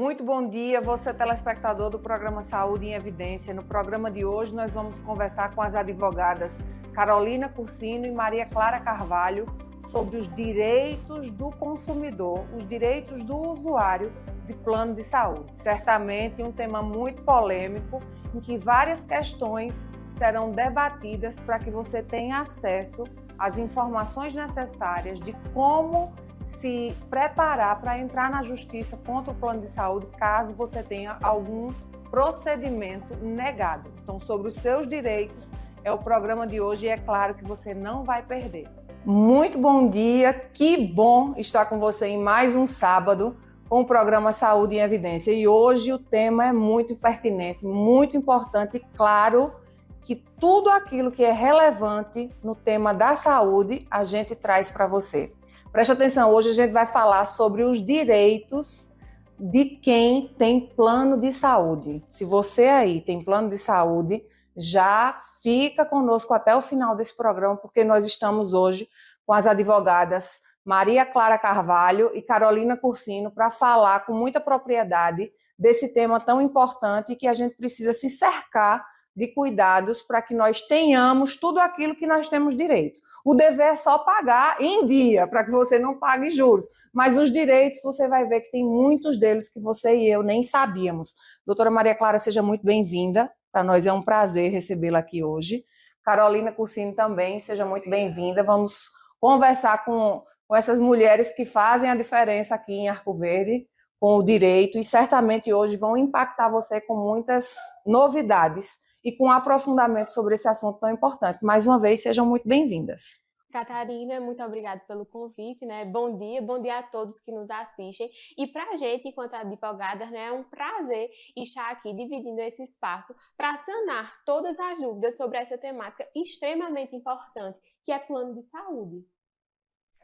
Muito bom dia, você telespectador do programa Saúde em Evidência. No programa de hoje nós vamos conversar com as advogadas Carolina Cursino e Maria Clara Carvalho sobre os direitos do consumidor, os direitos do usuário de plano de saúde. Certamente um tema muito polêmico, em que várias questões serão debatidas para que você tenha acesso às informações necessárias de como se preparar para entrar na justiça contra o plano de saúde caso você tenha algum procedimento negado. Então, sobre os seus direitos é o programa de hoje e é claro que você não vai perder. Muito bom dia, que bom estar com você em mais um sábado com o programa Saúde em Evidência. E hoje o tema é muito pertinente, muito importante e claro que tudo aquilo que é relevante no tema da saúde a gente traz para você. Preste atenção, hoje a gente vai falar sobre os direitos de quem tem plano de saúde. Se você aí tem plano de saúde, já fica conosco até o final desse programa, porque nós estamos hoje com as advogadas Maria Clara Carvalho e Carolina Cursino para falar com muita propriedade desse tema tão importante que a gente precisa se cercar de cuidados para que nós tenhamos tudo aquilo que nós temos direito. O dever é só pagar em dia, para que você não pague juros. Mas os direitos, você vai ver que tem muitos deles que você e eu nem sabíamos. Doutora Maria Clara, seja muito bem-vinda. Para nós é um prazer recebê-la aqui hoje. Carolina Cursino também, seja muito bem-vinda. Vamos conversar com essas mulheres que fazem a diferença aqui em Arco Verde, com o direito, e certamente hoje vão impactar você com muitas novidades e com aprofundamento sobre esse assunto tão importante. Mais uma vez, sejam muito bem-vindas. Catarina, muito obrigada pelo convite, né? Bom dia a todos que nos assistem. E para a gente, enquanto advogadas, né, é um prazer estar aqui dividindo esse espaço para sanar todas as dúvidas sobre essa temática extremamente importante, que é plano de saúde.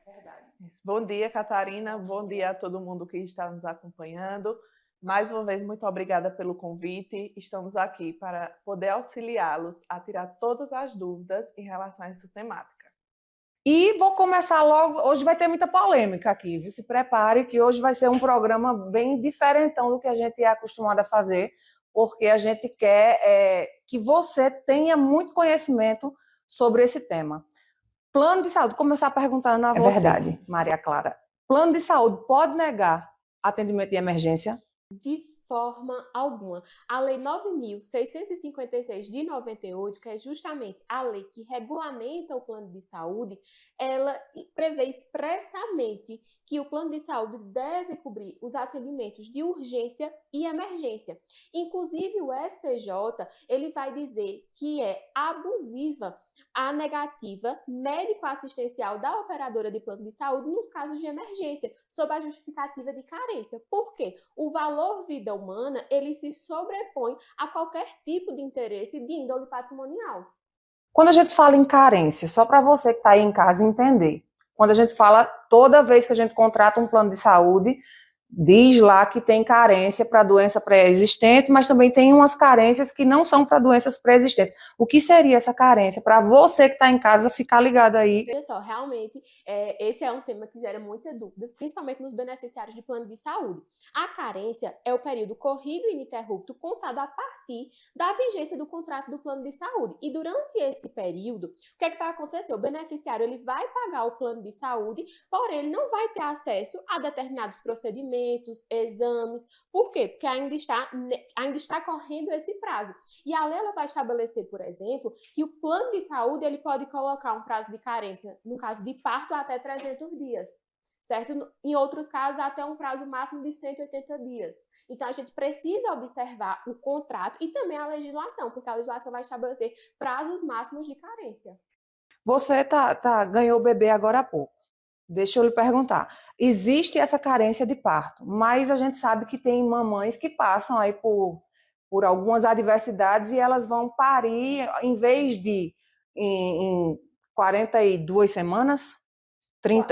É verdade. Bom dia, Catarina. Bom dia a todo mundo que está nos acompanhando. Mais uma vez, muito obrigada pelo convite. Estamos aqui para poder auxiliá-los a tirar todas as dúvidas em relação a essa temática. E vou começar logo, hoje vai ter muita polêmica aqui, viu? Se prepare que hoje vai ser um programa bem diferentão do que a gente é acostumado a fazer, porque a gente quer que você tenha muito conhecimento sobre esse tema. Plano de saúde, começar perguntando a você, verdade, Maria Clara. Plano de saúde pode negar atendimento de emergência? De forma alguma. A Lei 9.656 de 98, que é justamente a lei que regulamenta o plano de saúde, ela prevê expressamente que o plano de saúde deve cobrir os atendimentos de urgência e emergência. Inclusive, o STJ, ele vai dizer que é abusiva a negativa médico-assistencial da operadora de plano de saúde nos casos de emergência, sob a justificativa de carência. Por quê? O valor vida humana, ele se sobrepõe a qualquer tipo de interesse de índole patrimonial. Quando a gente fala em carência, só para você que está aí em casa entender, quando a gente fala, toda vez que a gente contrata um plano de saúde, diz lá que tem carência para doença pré-existente, mas também tem umas carências que não são para doenças pré-existentes. O que seria essa carência? Para você que está em casa ficar ligado aí. Veja só, realmente, esse é um tema que gera muitas dúvidas, principalmente nos beneficiários de plano de saúde. A carência é o período corrido e ininterrupto contado a partir da vigência do contrato do plano de saúde. E durante esse período, o que é que vai acontecer? O beneficiário ele vai pagar o plano de saúde, porém ele não vai ter acesso a determinados procedimentos, exames. Por quê? Porque ainda está correndo esse prazo. E a lei ela vai estabelecer, por exemplo, que o plano de saúde ele pode colocar um prazo de carência, no caso de parto, até 300 dias. Certo? Em outros casos, até um prazo máximo de 180 dias. Então, a gente precisa observar o contrato e também a legislação, porque a legislação vai estabelecer prazos máximos de carência. Você ganhou o bebê agora há pouco. Deixa eu lhe perguntar, existe essa carência de parto, mas a gente sabe que tem mamães que passam aí por algumas adversidades e elas vão parir, em vez de em 42 semanas,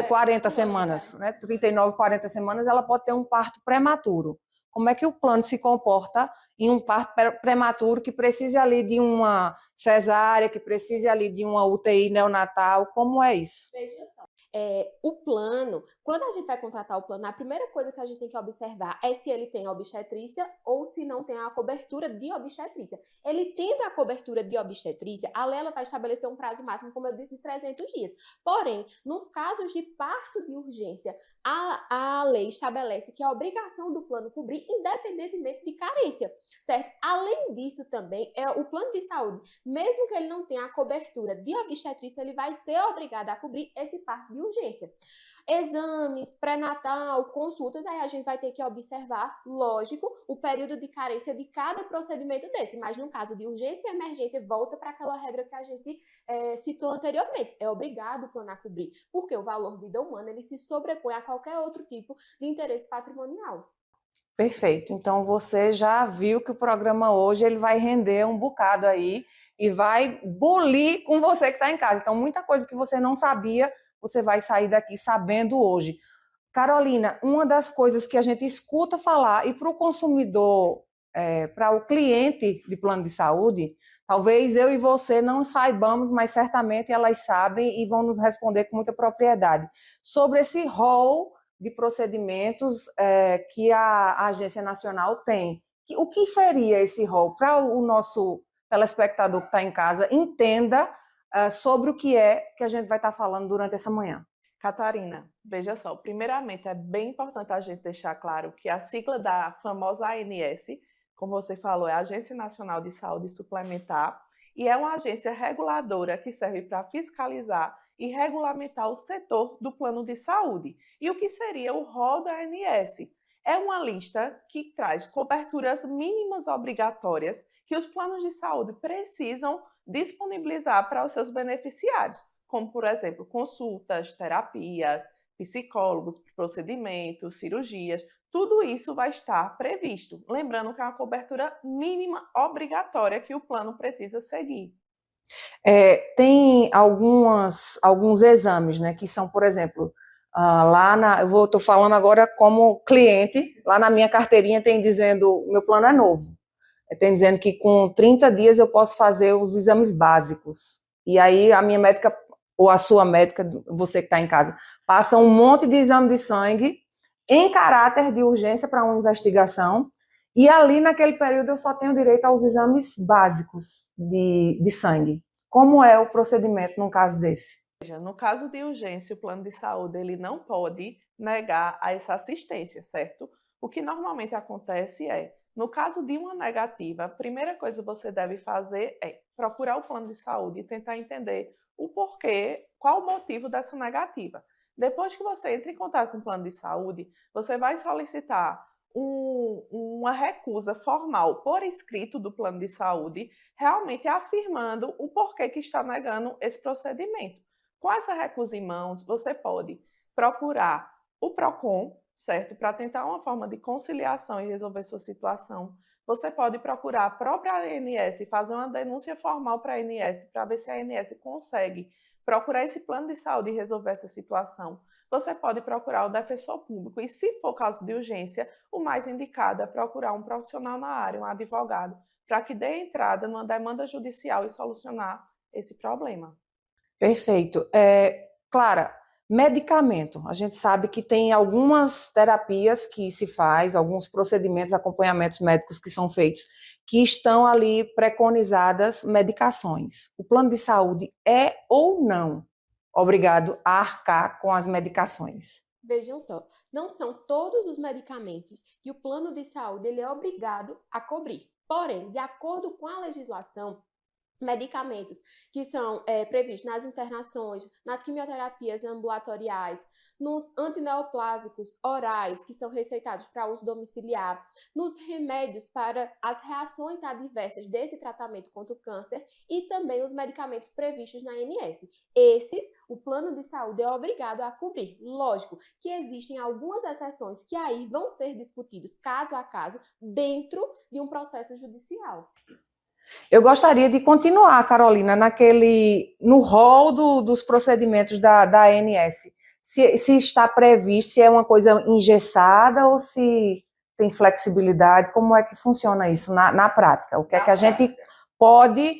40 semanas, né? 39, 40 semanas, ela pode ter um parto prematuro. Como é que o plano se comporta em um parto prematuro que precise ali de uma cesárea, que precise ali de uma UTI neonatal? Como é isso? Veja só. o plano, quando a gente vai contratar o plano, a primeira coisa que a gente tem que observar é se ele tem obstetrícia ou se não tem a cobertura de obstetrícia. Ele tendo a cobertura de obstetrícia, a lei ela vai estabelecer um prazo máximo, como eu disse, de 300 dias. Porém, nos casos de parto de urgência, a lei estabelece que é a obrigação do plano cobrir independentemente de carência, certo? Além disso também, o plano de saúde, mesmo que ele não tenha a cobertura de obstetrícia, ele vai ser obrigado a cobrir esse parto de urgência. Exames, pré-natal, consultas, aí a gente vai ter que observar, lógico, o período de carência de cada procedimento desse, mas no caso de urgência e emergência, volta para aquela regra que a gente citou anteriormente, é obrigado o plano a cobrir, porque o valor vida humana, ele se sobrepõe a qualquer outro tipo de interesse patrimonial. Perfeito. Então, você já viu que o programa hoje ele vai render um bocado aí e vai bulir com você que está em casa. Então, muita coisa que você não sabia, você vai sair daqui sabendo hoje. Carolina, uma das coisas que a gente escuta falar, e para o consumidor, para o cliente de plano de saúde, talvez eu e você não saibamos, mas certamente elas sabem e vão nos responder com muita propriedade, sobre esse rol de procedimentos que a Agência Nacional tem. O que seria esse rol? Para o nosso telespectador que está em casa, entenda sobre o que é que a gente vai estar falando durante essa manhã. Catarina, veja só, primeiramente é bem importante a gente deixar claro que a sigla da famosa ANS, como você falou, é a Agência Nacional de Saúde Suplementar, e é uma agência reguladora que serve para fiscalizar e regulamentar o setor do plano de saúde. E o que seria o rol da ANS? É uma lista que traz coberturas mínimas obrigatórias que os planos de saúde precisam disponibilizar para os seus beneficiários, como, por exemplo, consultas, terapias, psicólogos, procedimentos, cirurgias, tudo isso vai estar previsto. Lembrando que é uma cobertura mínima obrigatória que o plano precisa seguir. Tem alguns exames, né, que são, por exemplo, eu estou falando agora como cliente, lá na minha carteirinha tem dizendo, meu plano é novo, tem dizendo que com 30 dias eu posso fazer os exames básicos, e aí a minha médica, ou a sua médica, você que está em casa, passa um monte de exame de sangue em caráter de urgência para uma investigação, e ali naquele período eu só tenho direito aos exames básicos de sangue. Como é o procedimento num caso desse? No caso de urgência, o plano de saúde ele não pode negar a essa assistência, certo? O que normalmente acontece é, no caso de uma negativa, a primeira coisa que você deve fazer é procurar o plano de saúde e tentar entender o porquê, qual o motivo dessa negativa. Depois que você entra em contato com o plano de saúde, você vai solicitar uma recusa formal por escrito do plano de saúde, realmente afirmando o porquê que está negando esse procedimento. Com essa recusa em mãos, você pode procurar o PROCON, certo? Para tentar uma forma de conciliação e resolver sua situação. Você pode procurar a própria ANS e fazer uma denúncia formal para a ANS para ver se a ANS consegue procurar esse plano de saúde e resolver essa situação. Você pode procurar o defensor público e, se for caso de urgência, o mais indicado é procurar um profissional na área, um advogado, para que dê entrada numa demanda judicial e solucionar esse problema. Perfeito. Clara, medicamento. A gente sabe que tem algumas terapias que se faz, alguns procedimentos, acompanhamentos médicos que são feitos, que estão ali preconizadas medicações. O plano de saúde é ou não obrigado a arcar com as medicações? Vejam só, não são todos os medicamentos que o plano de saúde ele é obrigado a cobrir. Porém, de acordo com a legislação, medicamentos que são previstos nas internações, nas quimioterapias ambulatoriais, nos antineoplásicos orais, que são receitados para uso domiciliar, nos remédios para as reações adversas desse tratamento contra o câncer e também os medicamentos previstos na ANS. Esses, o plano de saúde é obrigado a cobrir. Lógico que existem algumas exceções que aí vão ser discutidos caso a caso dentro de um processo judicial. Eu gostaria de continuar, Carolina, no rol dos procedimentos da ANS. Se está previsto, se é uma coisa engessada ou se tem flexibilidade, como é que funciona isso na prática? O que é que a gente pode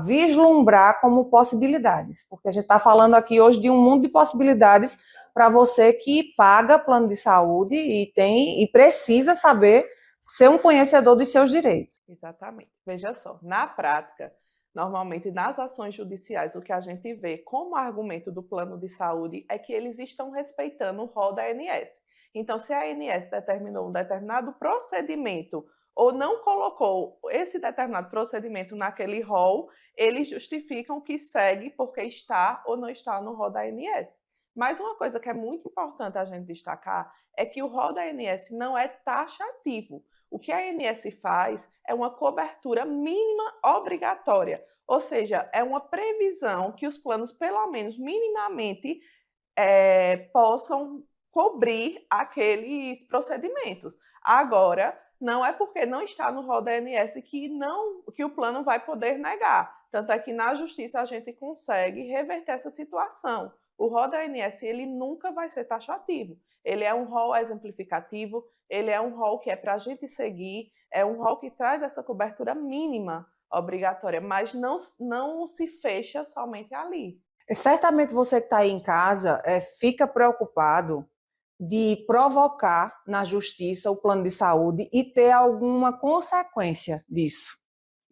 vislumbrar como possibilidades, porque a gente está falando aqui hoje de um mundo de possibilidades para você que paga plano de saúde e precisa saber ser um conhecedor dos seus direitos. Exatamente. Veja só, na prática, normalmente nas ações judiciais, o que a gente vê como argumento do plano de saúde é que eles estão respeitando o rol da ANS. Então, se a ANS determinou um determinado procedimento ou não colocou esse determinado procedimento naquele rol, eles justificam que segue porque está ou não está no rol da ANS. Mas uma coisa que é muito importante a gente destacar é que o rol da ANS não é taxativo. O que a ANS faz é uma cobertura mínima obrigatória, ou seja, é uma previsão que os planos, pelo menos minimamente, possam cobrir aqueles procedimentos. Agora, não é porque não está no rol da ANS que o plano vai poder negar. Tanto é que na justiça a gente consegue reverter essa situação. O rol da ANS ele nunca vai ser taxativo. Ele é um rol exemplificativo, ele é um rol que é para a gente seguir, é um rol que traz essa cobertura mínima obrigatória, mas não se fecha somente ali. Certamente você que está aí em casa fica preocupado de provocar na justiça o plano de saúde e ter alguma consequência disso.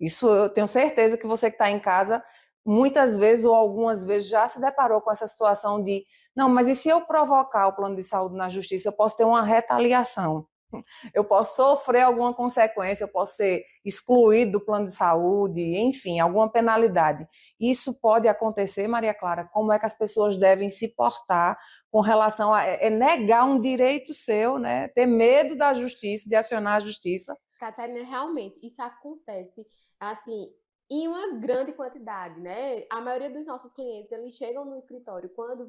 Isso eu tenho certeza que você que está em casa, muitas vezes ou algumas vezes já se deparou com essa situação de não, mas e se eu provocar o plano de saúde na justiça, eu posso ter uma retaliação. Eu posso sofrer alguma consequência, eu posso ser excluído do plano de saúde, enfim, alguma penalidade. Isso pode acontecer, Maria Clara, como é que as pessoas devem se portar com relação a negar um direito seu, né? Ter medo da justiça, de acionar a justiça. Catarina, realmente, isso acontece, assim, em uma grande quantidade, né? A maioria dos nossos clientes, eles chegam no escritório quando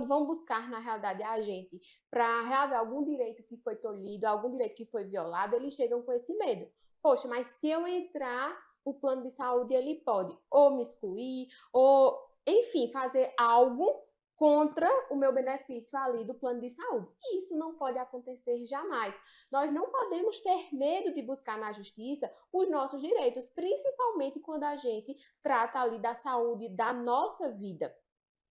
vão buscar, na realidade, a gente para reaver algum direito que foi tolhido, algum direito que foi violado, eles chegam com esse medo. Poxa, mas se eu entrar, o plano de saúde, ele pode ou me excluir, ou, enfim, fazer algo contra o meu benefício ali do plano de saúde. E isso não pode acontecer jamais. Nós não podemos ter medo de buscar na justiça os nossos direitos, principalmente quando a gente trata ali da saúde da nossa vida.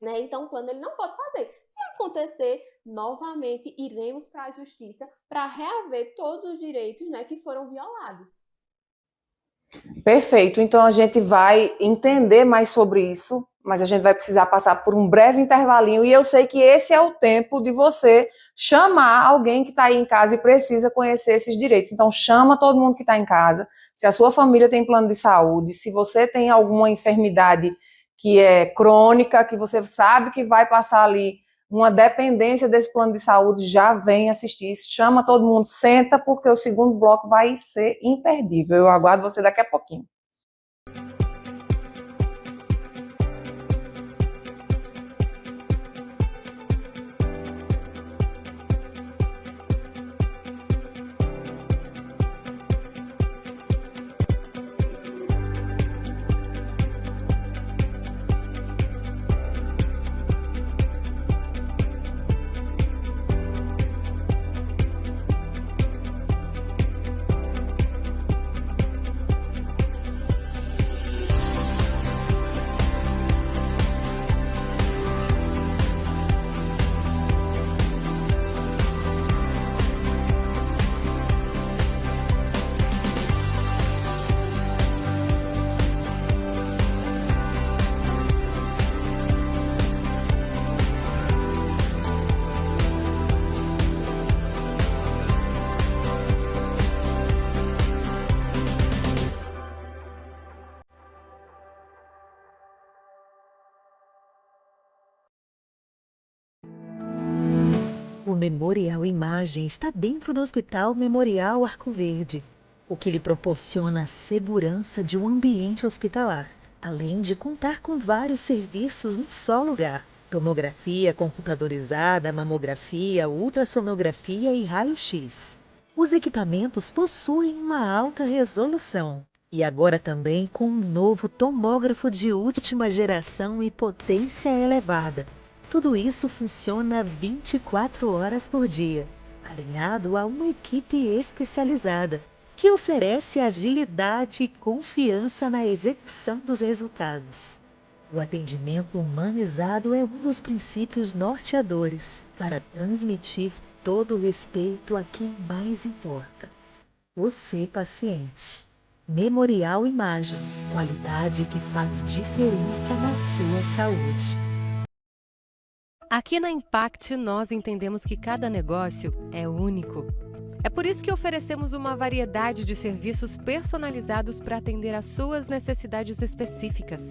Né? Então, o plano ele não pode fazer. Se acontecer, novamente iremos para a justiça para reaver todos os direitos, né, que foram violados. Perfeito. Então, a gente vai entender mais sobre isso, mas a gente vai precisar passar por um breve intervalinho e eu sei que esse é o tempo de você chamar alguém que está aí em casa e precisa conhecer esses direitos. Então, chama todo mundo que está em casa. Se a sua família tem plano de saúde, se você tem alguma enfermidade que é crônica, que você sabe que vai passar ali uma dependência desse plano de saúde, já vem assistir. Chama todo mundo, senta, porque o segundo bloco vai ser imperdível. Eu aguardo você daqui a pouquinho. O Memorial Imagem está dentro do Hospital Memorial Arco Verde, o que lhe proporciona a segurança de um ambiente hospitalar, além de contar com vários serviços num só lugar: tomografia computadorizada, mamografia, ultrassonografia e raio-x. Os equipamentos possuem uma alta resolução e agora também com um novo tomógrafo de última geração e potência elevada. Tudo isso funciona 24 horas por dia, alinhado a uma equipe especializada, que oferece agilidade e confiança na execução dos resultados. O atendimento humanizado é um dos princípios norteadores para transmitir todo o respeito a quem mais importa: você, paciente. Memorial Imagem, qualidade que faz diferença na sua saúde. Aqui na Impact, nós entendemos que cada negócio é único. É por isso que oferecemos uma variedade de serviços personalizados para atender às suas necessidades específicas.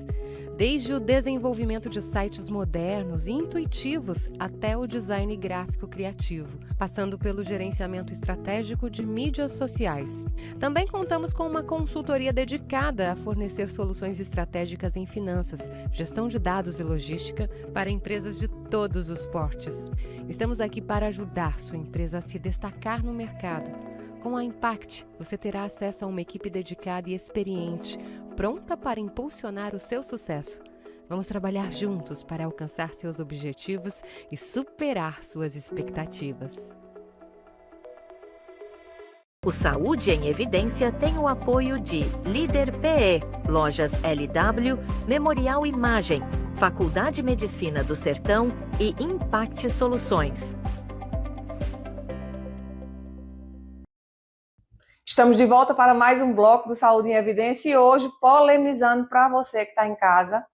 Desde o desenvolvimento de sites modernos e intuitivos até o design gráfico criativo, passando pelo gerenciamento estratégico de mídias sociais. Também contamos com uma consultoria dedicada a fornecer soluções estratégicas em finanças, gestão de dados e logística para empresas de todos os portes. Estamos aqui para ajudar sua empresa a se destacar no mercado. Com a Impact, você terá acesso a uma equipe dedicada e experiente, pronta para impulsionar o seu sucesso. Vamos trabalhar juntos para alcançar seus objetivos e superar suas expectativas. O Saúde em Evidência tem o apoio de Líder PE, Lojas LW, Memorial Imagem, Faculdade Medicina do Sertão e Impact Soluções. Estamos de volta para mais um bloco do Saúde em Evidência e hoje polemizando para você que está em casa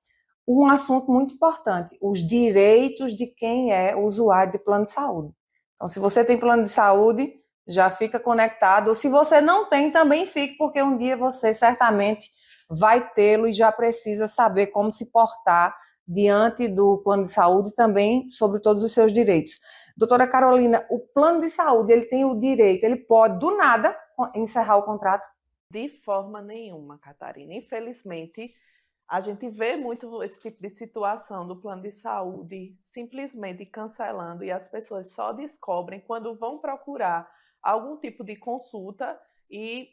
um assunto muito importante: os direitos de quem é usuário de plano de saúde. Então, se você tem plano de saúde, já fica conectado, ou se você não tem, também fique, porque um dia você certamente vai tê-lo e já precisa saber como se portar diante do plano de saúde e também sobre todos os seus direitos. Doutora Carolina, o plano de saúde, ele tem o direito, ele pode, do nada, encerrar o contrato? De forma nenhuma, Catarina. Infelizmente, a gente vê muito esse tipo de situação do plano de saúde simplesmente cancelando e as pessoas só descobrem quando vão procurar algum tipo de consulta e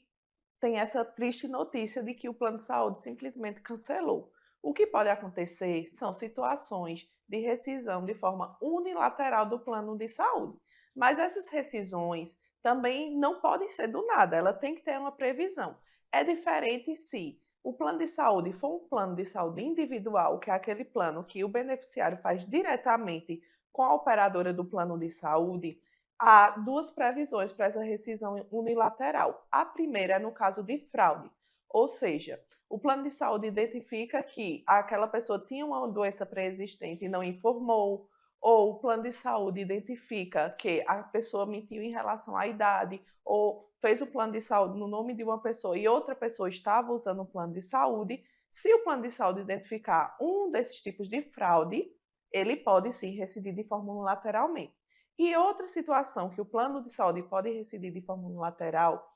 tem essa triste notícia de que o plano de saúde simplesmente cancelou. O que pode acontecer são situações de rescisão de forma unilateral do plano de saúde. Mas essas rescisões também não podem ser do nada, ela tem que ter uma previsão. É diferente se o plano de saúde for um plano de saúde individual, que é aquele plano que o beneficiário faz diretamente com a operadora do plano de saúde. Há duas previsões para essa rescisão unilateral. A primeira é no caso de fraude, ou seja, o plano de saúde identifica que aquela pessoa tinha uma doença pré-existente e não informou, ou o plano de saúde identifica que a pessoa mentiu em relação à idade, ou fez o plano de saúde no nome de uma pessoa e outra pessoa estava usando o plano de saúde. Se o plano de saúde identificar um desses tipos de fraude, ele pode sim rescindir de forma unilateralmente. E outra situação que o plano de saúde pode rescindir de forma unilateral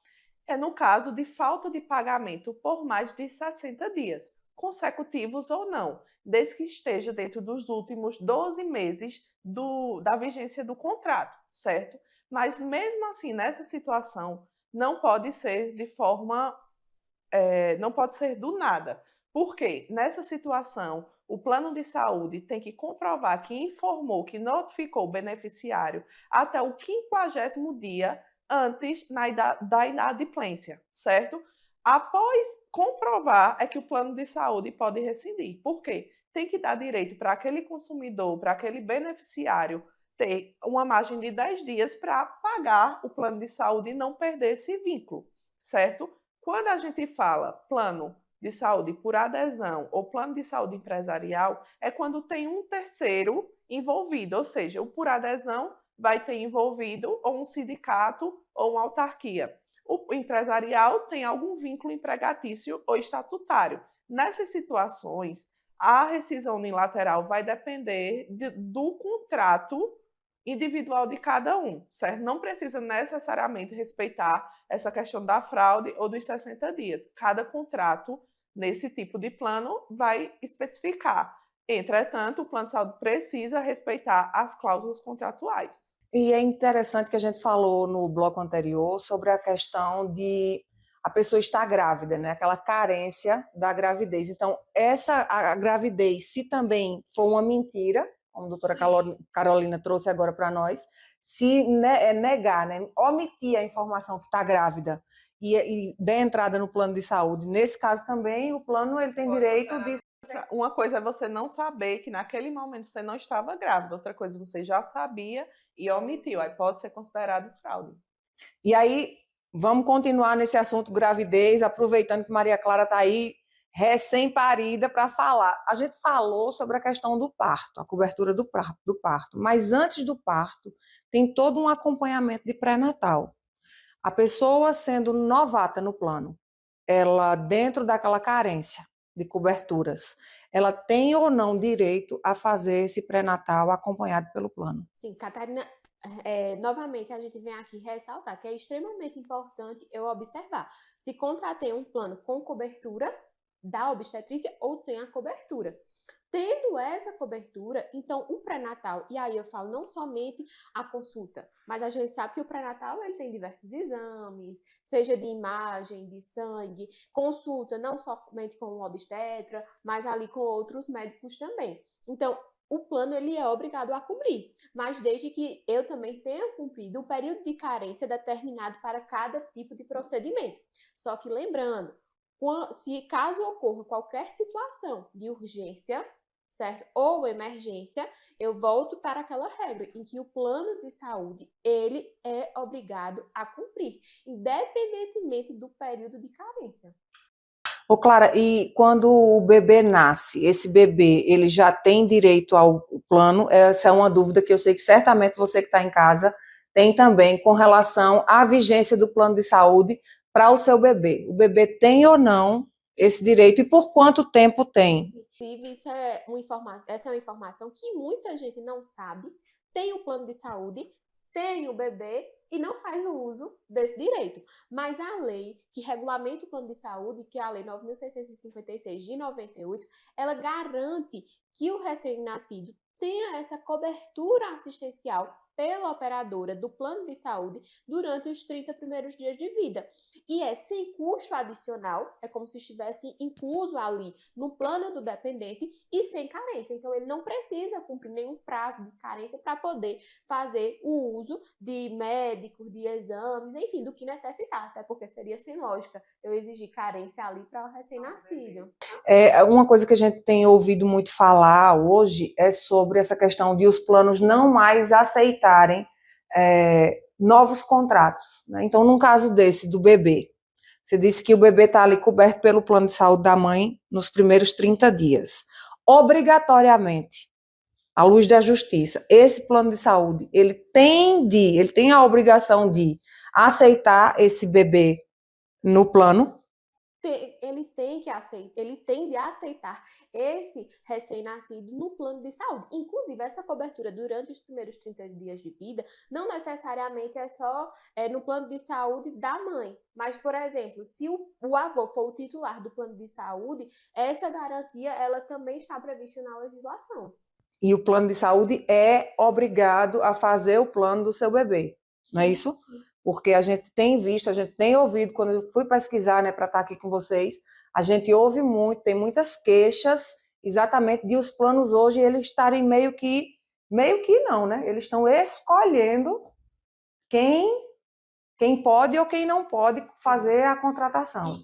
é no caso de falta de pagamento por mais de 60 dias, consecutivos ou não, desde que esteja dentro dos últimos 12 meses da vigência do contrato, certo? Mas mesmo assim, nessa situação, não pode ser não pode ser do nada. Porque nessa situação, o plano de saúde tem que comprovar que informou, que notificou o beneficiário até o 50º dia antes da inadimplência, certo? Após comprovar, é que o plano de saúde pode rescindir. Por quê? Tem que dar direito para aquele consumidor, para aquele beneficiário, ter uma margem de 10 dias para pagar o plano de saúde e não perder esse vínculo, certo? Quando a gente fala plano de saúde por adesão ou plano de saúde empresarial, é quando tem um terceiro envolvido, ou seja, o por adesão vai ter envolvido ou um sindicato ou uma autarquia. O empresarial tem algum vínculo empregatício ou estatutário. Nessas situações, a rescisão unilateral vai depender do contrato individual de cada um, certo? Não precisa necessariamente respeitar essa questão da fraude ou dos 60 dias. Cada contrato nesse tipo de plano vai especificar. Entretanto, o plano de saúde precisa respeitar as cláusulas contratuais. E é interessante que a gente falou no bloco anterior sobre a questão de a pessoa estar grávida, né? Aquela carência da gravidez. Então, a gravidez, se também for uma mentira, como a doutora Carolina trouxe agora para nós, se negar, né, omitir a informação que está grávida e der entrada no plano de saúde. Nesse caso também, o plano ele tem direito de... Uma coisa é você não saber que naquele momento você não estava grávida, outra coisa você já sabia e omitiu, aí pode ser considerado fraude. E aí, vamos continuar nesse assunto gravidez, aproveitando que Maria Clara está aí recém-parida para falar. A gente falou sobre a questão do parto, a cobertura do parto, mas antes do parto tem todo um acompanhamento de pré-natal. A pessoa sendo novata no plano, ela dentro daquela carência de coberturas, ela tem ou não direito a fazer esse pré-natal acompanhado pelo plano? Sim, Catarina, novamente a gente vem aqui ressaltar que é extremamente importante eu observar se contratei um plano com cobertura da obstetrícia ou sem a cobertura. Tendo essa cobertura, então o pré-natal, e aí eu falo não somente a consulta, mas a gente sabe que o pré-natal ele tem diversos exames, seja de imagem, de sangue, consulta não somente com um obstetra, mas ali com outros médicos também. Então, o plano ele é obrigado a cobrir, mas desde que eu também tenha cumprido o período de carência determinado para cada tipo de procedimento. Só que lembrando, se caso ocorra qualquer situação de urgência, certo? Ou emergência, eu volto para aquela regra em que o plano de saúde, ele é obrigado a cumprir, independentemente do período de carência. Ô, Clara, e quando o bebê nasce, esse bebê, ele já tem direito ao plano? Essa é uma dúvida que eu sei que certamente você que está em casa tem também com relação à vigência do plano de saúde para o seu bebê. O bebê tem ou não esse direito e por quanto tempo tem? Inclusive, essa é uma informação que muita gente não sabe. Tem o plano de saúde, tem o bebê e não faz o uso desse direito. Mas a lei que regulamenta o plano de saúde, que é a Lei 9.656 de 98, ela garante que o recém-nascido tenha essa cobertura assistencial pela operadora do plano de saúde durante os 30 primeiros dias de vida. E é sem custo adicional, é como se estivesse incluso ali no plano do dependente e sem carência. Então, ele não precisa cumprir nenhum prazo de carência para poder fazer o uso de médicos, de exames, enfim, do que necessitar, até porque seria sem lógica eu exigir carência ali para o recém-nascido. Uma coisa que a gente tem ouvido muito falar hoje é sobre essa questão de os planos não mais aceitarem novos contratos, né? Então, num caso desse, do bebê, você disse que o bebê está ali coberto pelo plano de saúde da mãe nos primeiros 30 dias. Obrigatoriamente, à luz da justiça, esse plano de saúde, ele tem a obrigação de aceitar esse bebê no plano? Ele tem de aceitar esse recém-nascido no plano de saúde. Inclusive, essa cobertura durante os primeiros 30 dias de vida, não necessariamente é só no plano de saúde da mãe. Mas, por exemplo, se o avô for o titular do plano de saúde, essa garantia ela também está prevista na legislação. E o plano de saúde é obrigado a fazer o plano do seu bebê, não é isso? Porque a gente tem visto, a gente tem ouvido, quando eu fui pesquisar, né, para estar aqui com vocês, a gente ouve muito, tem muitas queixas exatamente de os planos hoje eles estarem meio que não, né? Eles estão escolhendo quem pode ou quem não pode fazer a contratação.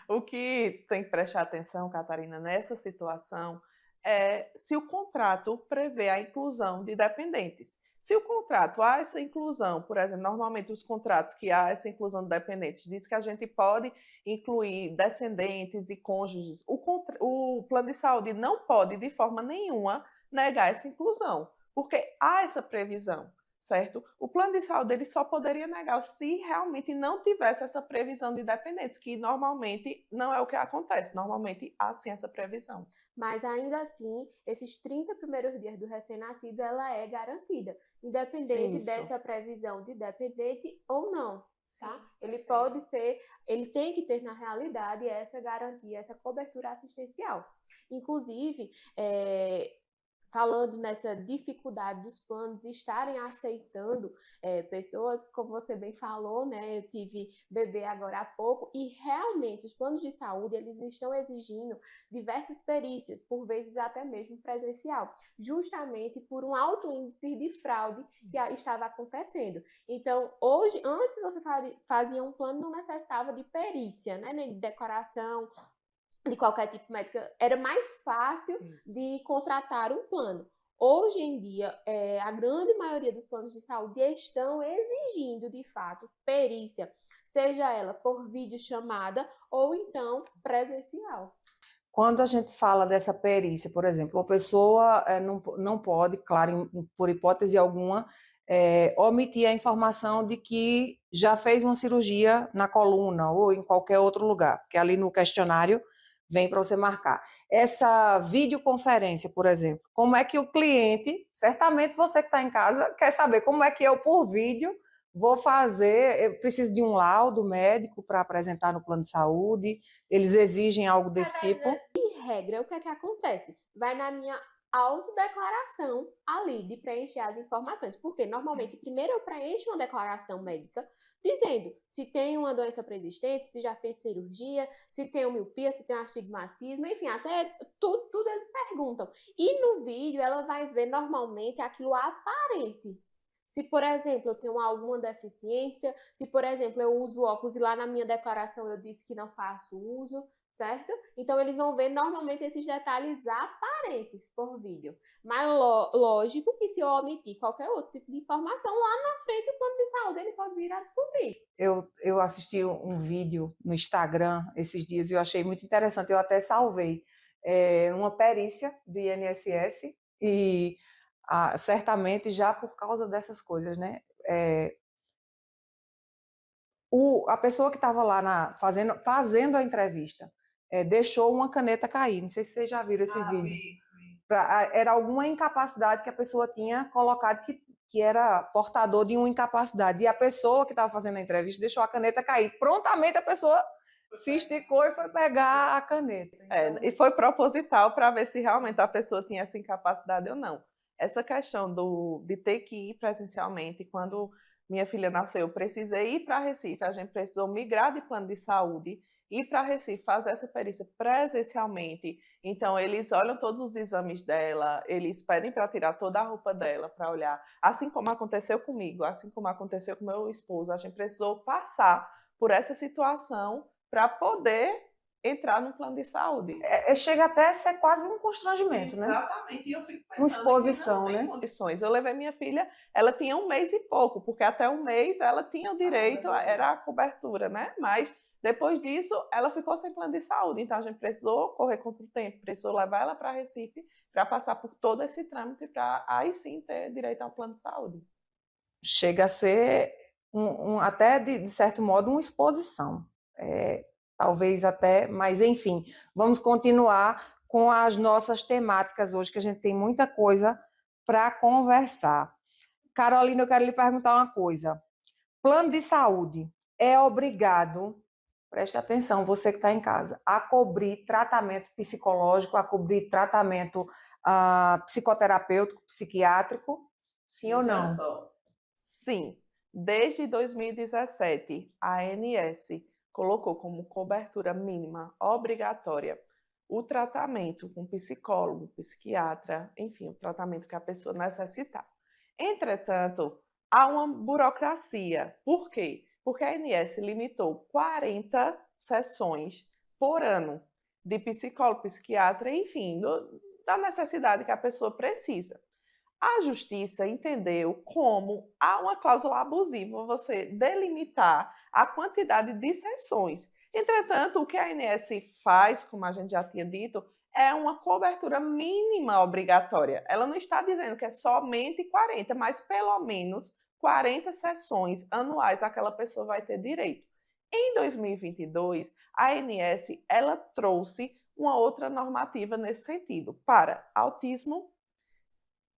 O que tem que prestar atenção, Catarina, nessa situação é se o contrato prevê a inclusão de dependentes. Se o contrato há essa inclusão, por exemplo, normalmente os contratos que há essa inclusão de dependentes diz que a gente pode incluir descendentes e cônjuges. O plano de saúde não pode, de forma nenhuma, negar essa inclusão, porque há essa previsão, certo? O plano de saúde ele só poderia negar se realmente não tivesse essa previsão de dependentes, que normalmente não é o que acontece, normalmente há sim essa previsão. Mas ainda assim, esses 30 primeiros dias do recém-nascido, ela é garantida, independente dessa previsão de dependente ou não, tá? Ele pode ser, ele tem que ter na realidade essa garantia, essa cobertura assistencial. Inclusive, falando nessa dificuldade dos planos estarem aceitando pessoas, como você bem falou, né? Eu tive bebê agora há pouco e realmente os planos de saúde, eles estão exigindo diversas perícias, por vezes até mesmo presencial, justamente por um alto índice de fraude que estava acontecendo. Então, hoje, antes você fazia um plano, não necessitava de perícia, né? Nem de declaração, de qualquer tipo médica, era mais fácil de contratar um plano. Hoje em dia, a grande maioria dos planos de saúde estão exigindo, de fato, perícia, seja ela por videochamada ou então presencial. Quando a gente fala dessa perícia, por exemplo, uma pessoa não pode, claro, por hipótese alguma, omitir a informação de que já fez uma cirurgia na coluna ou em qualquer outro lugar, porque ali no questionário vem para você marcar. Essa videoconferência, por exemplo, como é que o cliente, certamente você que está em casa, quer saber como é que eu, por vídeo, vou fazer, eu preciso de um laudo médico para apresentar no plano de saúde, eles exigem algo desse tipo? Em regra, o que é que acontece? Vai na minha autodeclaração ali de preencher as informações, porque normalmente primeiro eu preencho uma declaração médica dizendo se tem uma doença pré-existente, se já fez cirurgia, se tem uma miopia, se tem um astigmatismo, enfim, até tudo eles perguntam. E no vídeo ela vai ver normalmente aquilo aparente. Se, por exemplo, eu tenho alguma deficiência, se, por exemplo, eu uso óculos e lá na minha declaração eu disse que não faço uso, certo? Então, eles vão ver normalmente esses detalhes aparentes por vídeo. Mas lógico que se eu omitir qualquer outro tipo de informação, lá na frente o plano de saúde ele pode vir a descobrir. Eu assisti um vídeo no Instagram esses dias e eu achei muito interessante, eu até salvei uma perícia do INSS e certamente já por causa dessas coisas, né? A pessoa que estava lá fazendo a entrevista deixou uma caneta cair. Não sei se vocês já viram esse vídeo. Era alguma incapacidade que a pessoa tinha colocado que era portador de uma incapacidade. E a pessoa que estava fazendo a entrevista deixou a caneta cair. Prontamente a pessoa se esticou e foi pegar a caneta. Então... e foi proposital para ver se realmente a pessoa tinha essa incapacidade ou não. Essa questão de ter que ir presencialmente, quando minha filha nasceu, eu precisei ir para Recife, a gente precisou migrar de plano de saúde, ir para Recife, fazer essa perícia presencialmente. Então, eles olham todos os exames dela, eles pedem para tirar toda a roupa dela para olhar. Assim como aconteceu comigo, assim como aconteceu com meu esposo, a gente precisou passar por essa situação para poder entrar no plano de saúde. Chega até a ser quase um constrangimento, né? Exatamente. E eu fico pensando uma exposição, que não tem né? condições. Eu levei minha filha, ela tinha 1 mês e pouco, porque até 1 mês ela tinha o direito, era a cobertura, né? Mas depois disso, ela ficou sem plano de saúde. Então, a gente precisou correr contra o tempo, precisou levar ela para Recife para passar por todo esse trâmite para aí sim ter direito ao plano de saúde. Chega a ser, até de certo modo, uma exposição. Talvez até, mas enfim, vamos continuar com as nossas temáticas hoje, que a gente tem muita coisa para conversar. Carolina, eu quero lhe perguntar uma coisa. Plano de saúde é obrigado, preste atenção, você que está em casa, a cobrir tratamento psicológico, a cobrir tratamento psicoterapêutico, psiquiátrico, sim ou não? Sim. Desde 2017, a ANS colocou como cobertura mínima obrigatória o tratamento com psicólogo, psiquiatra, enfim, o tratamento que a pessoa necessitar. Entretanto, há uma burocracia. Por quê? Porque a ANS limitou 40 sessões por ano de psicólogo, psiquiatra, enfim, da necessidade que a pessoa precisa. A justiça entendeu como há uma cláusula abusiva você delimitar a quantidade de sessões. Entretanto, o que a ANS faz, como a gente já tinha dito, é uma cobertura mínima obrigatória. Ela não está dizendo que é somente 40, mas pelo menos 40 sessões anuais aquela pessoa vai ter direito. Em 2022, a ANS ela trouxe uma outra normativa nesse sentido para autismo,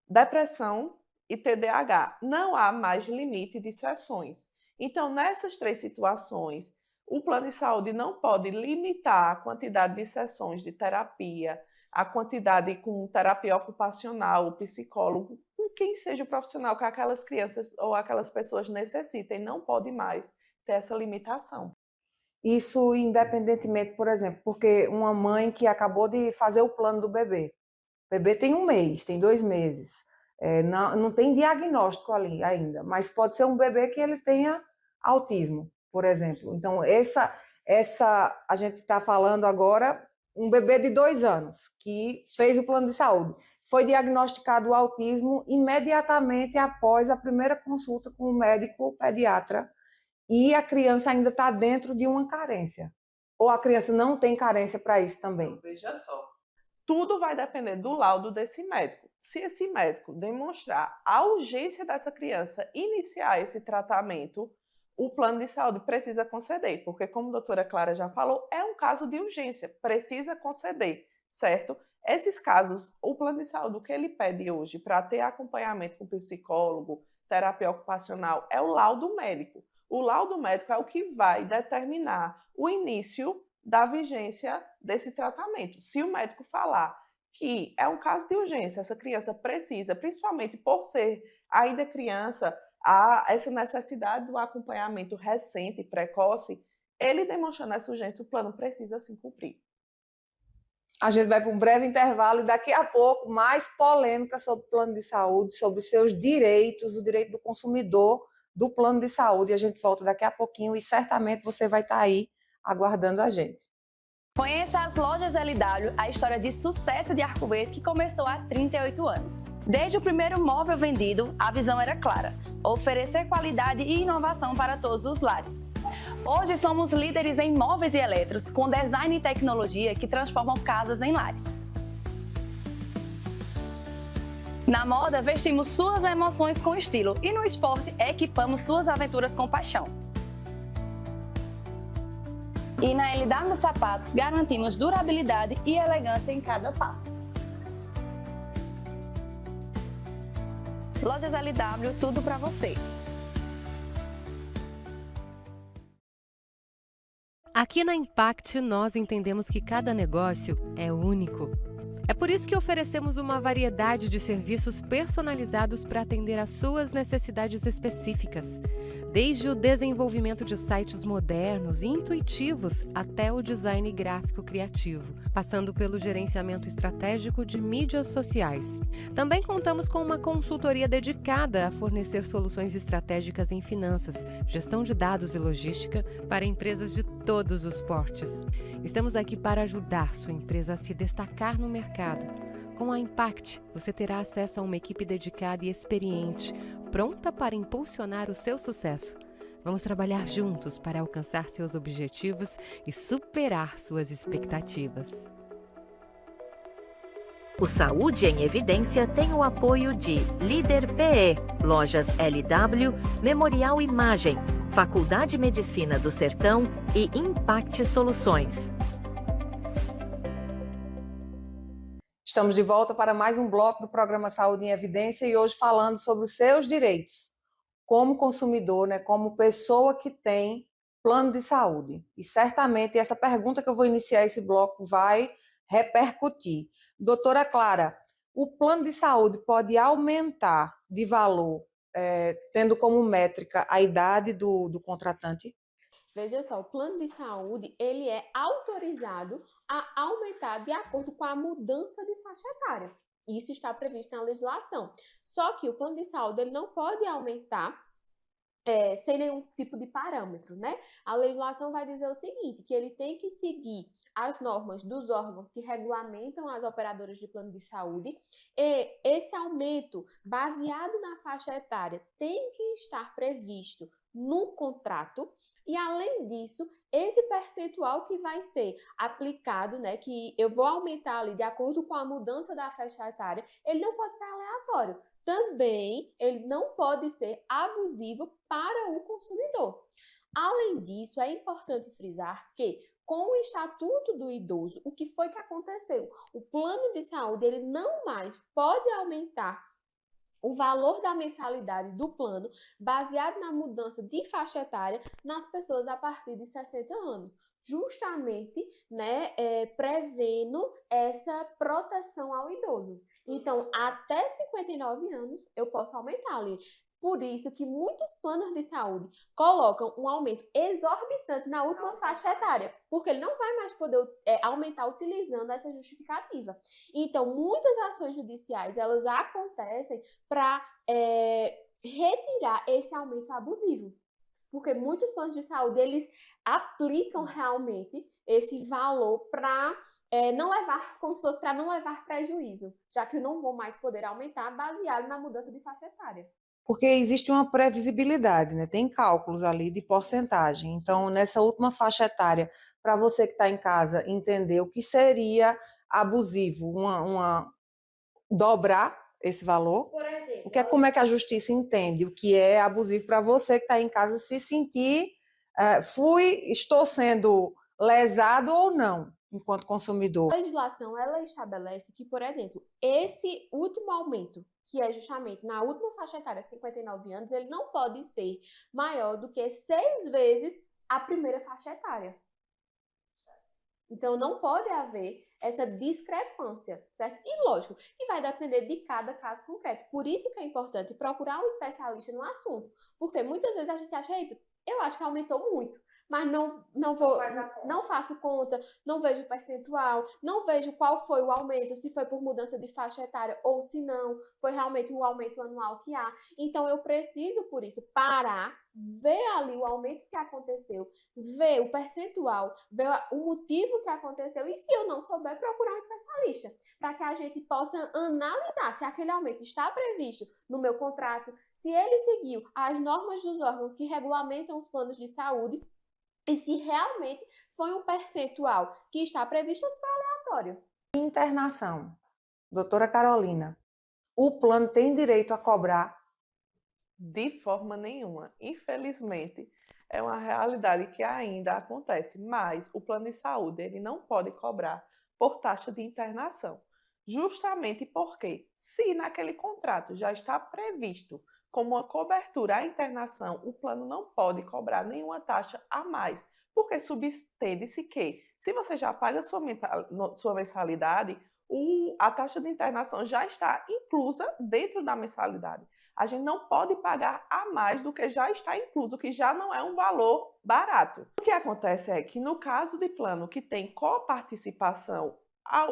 depressão e TDAH. Não há mais limite de sessões. Então, nessas 3 situações, o plano de saúde não pode limitar a quantidade de sessões de terapia, a quantidade com terapia ocupacional, o psicólogo, com quem seja o profissional que aquelas crianças ou aquelas pessoas necessitem, não pode mais ter essa limitação. Isso independentemente, por exemplo, porque uma mãe que acabou de fazer o plano do bebê, o bebê tem 1 mês, tem 2 meses, não tem diagnóstico ali ainda, mas pode ser um bebê que ele tenha autismo, por exemplo. Então, a gente está falando agora, um bebê de 2 anos que fez o plano de saúde, foi diagnosticado o autismo imediatamente após a primeira consulta com o médico pediatra e a criança ainda está dentro de uma carência. Ou a criança não tem carência para isso também? Então, veja só. Tudo vai depender do laudo desse médico. Se esse médico demonstrar a urgência dessa criança iniciar esse tratamento, o plano de saúde precisa conceder, porque, como a doutora Clara já falou, é um caso de urgência, precisa conceder, certo? Esses casos, o plano de saúde, o que ele pede hoje para ter acompanhamento com psicólogo, terapia ocupacional, é o laudo médico. O laudo médico é o que vai determinar o início da vigência desse tratamento. Se o médico falar que é um caso de urgência, essa criança precisa, principalmente por ser ainda criança, há essa necessidade do acompanhamento recente, precoce, ele demonstrando essa urgência, o plano precisa sim cumprir. A gente vai para um breve intervalo e daqui a pouco mais polêmica sobre o plano de saúde, sobre os seus direitos, o direito do consumidor do plano de saúde. A gente volta daqui a pouquinho e certamente você vai estar aí aguardando a gente. Conheça as lojas LW, a história de sucesso de Arco Verde que começou há 38 anos. Desde o primeiro móvel vendido, a visão era clara: oferecer qualidade e inovação para todos os lares. Hoje somos líderes em móveis e eletros, com design e tecnologia que transformam casas em lares. Na moda, vestimos suas emoções com estilo e no esporte, equipamos suas aventuras com paixão. E na LW Sapatos, garantimos durabilidade e elegância em cada passo. Lojas LW, tudo para você. Aqui na Impact, nós entendemos que cada negócio é único. É por isso que oferecemos uma variedade de serviços personalizados para atender às suas necessidades específicas. Desde o desenvolvimento de sites modernos e intuitivos até o design gráfico criativo, passando pelo gerenciamento estratégico de mídias sociais. Também contamos com uma consultoria dedicada a fornecer soluções estratégicas em finanças, gestão de dados e logística para empresas de todos os portes. Estamos aqui para ajudar sua empresa a se destacar no mercado. Com a Impact, você terá acesso a uma equipe dedicada e experiente, pronta para impulsionar o seu sucesso. Vamos trabalhar juntos para alcançar seus objetivos e superar suas expectativas. O Saúde em Evidência tem o apoio de Líder PE, Lojas LW, Memorial Imagem, Faculdade Medicina do Sertão e Impact Soluções. Estamos de volta para mais um bloco do programa Saúde em Evidência e hoje falando sobre os seus direitos como consumidor, né, como pessoa que tem plano de saúde. E certamente essa pergunta que eu vou iniciar esse bloco vai repercutir. Doutora Clara, o plano de saúde pode aumentar de valor, tendo como métrica a idade do contratante? Veja só, o plano de saúde, ele é autorizado a aumentar de acordo com a mudança de faixa etária. Isso está previsto na legislação. Só que o plano de saúde, ele não pode aumentar sem nenhum tipo de parâmetro, né? A legislação vai dizer o seguinte, que ele tem que seguir as normas dos órgãos que regulamentam as operadoras de plano de saúde e esse aumento baseado na faixa etária tem que estar previsto no contrato e, além disso, esse percentual que vai ser aplicado, né, que eu vou aumentar ali de acordo com a mudança da faixa etária, ele não pode ser aleatório. Também, ele não pode ser abusivo para o consumidor. Além disso, é importante frisar que, com o Estatuto do Idoso, o que foi que aconteceu? O plano de saúde, ele não mais pode aumentar o valor da mensalidade do plano baseado na mudança de faixa etária nas pessoas a partir de 60 anos, justamente, né, prevendo essa proteção ao idoso. Então, até 59 anos, eu posso aumentar ali. Por isso que muitos planos de saúde colocam um aumento exorbitante na última faixa etária, porque ele não vai mais poder aumentar utilizando essa justificativa. Então, muitas ações judiciais, elas acontecem para retirar esse aumento abusivo. Porque muitos planos de saúde, eles aplicam realmente esse valor para não levar, como se fosse para não levar prejuízo, já que eu não vou mais poder aumentar baseado na mudança de faixa etária. Porque existe uma previsibilidade, né? Tem cálculos ali de porcentagem. Então, nessa última faixa etária, para você que está em casa entender o que seria abusivo, dobrar esse valor. Por exemplo, Como é que a justiça entende o que é abusivo para você que está em casa se sentir, estou sendo lesado ou não, enquanto consumidor? A legislação, ela estabelece que, por exemplo, esse último aumento, que é justamente na última faixa etária, 59 anos, ele não pode ser maior do que 6 vezes a primeira faixa etária. Então, não pode haver essa discrepância, certo? E lógico, que vai depender de cada caso concreto. Por isso que é importante procurar um especialista no assunto, porque muitas vezes a gente acha, eita, eu acho que aumentou muito, mas não faço conta, não vejo o percentual, não vejo qual foi o aumento, se foi por mudança de faixa etária ou se não, foi realmente o aumento anual que há. Então, eu preciso, por isso, parar, ver ali o aumento que aconteceu, ver o percentual, ver o motivo que aconteceu e, se eu não souber, procurar um especialista, para que a gente possa analisar se aquele aumento está previsto no meu contrato, se ele seguiu as normas dos órgãos que regulamentam os planos de saúde e se realmente foi um percentual que está previsto ou se foi aleatório. Internação. Doutora Carolina, o plano tem direito a cobrar? De forma nenhuma. Infelizmente, é uma realidade que ainda acontece, mas o plano de saúde ele não pode cobrar por taxa de internação. Justamente porque, se naquele contrato já está previsto como uma cobertura à internação, o plano não pode cobrar nenhuma taxa a mais, porque subentende-se que, se você já paga sua mensalidade, a taxa de internação já está inclusa dentro da mensalidade. A gente não pode pagar a mais do que já está incluso, que já não é um valor barato. O que acontece é que, no caso de plano que tem coparticipação,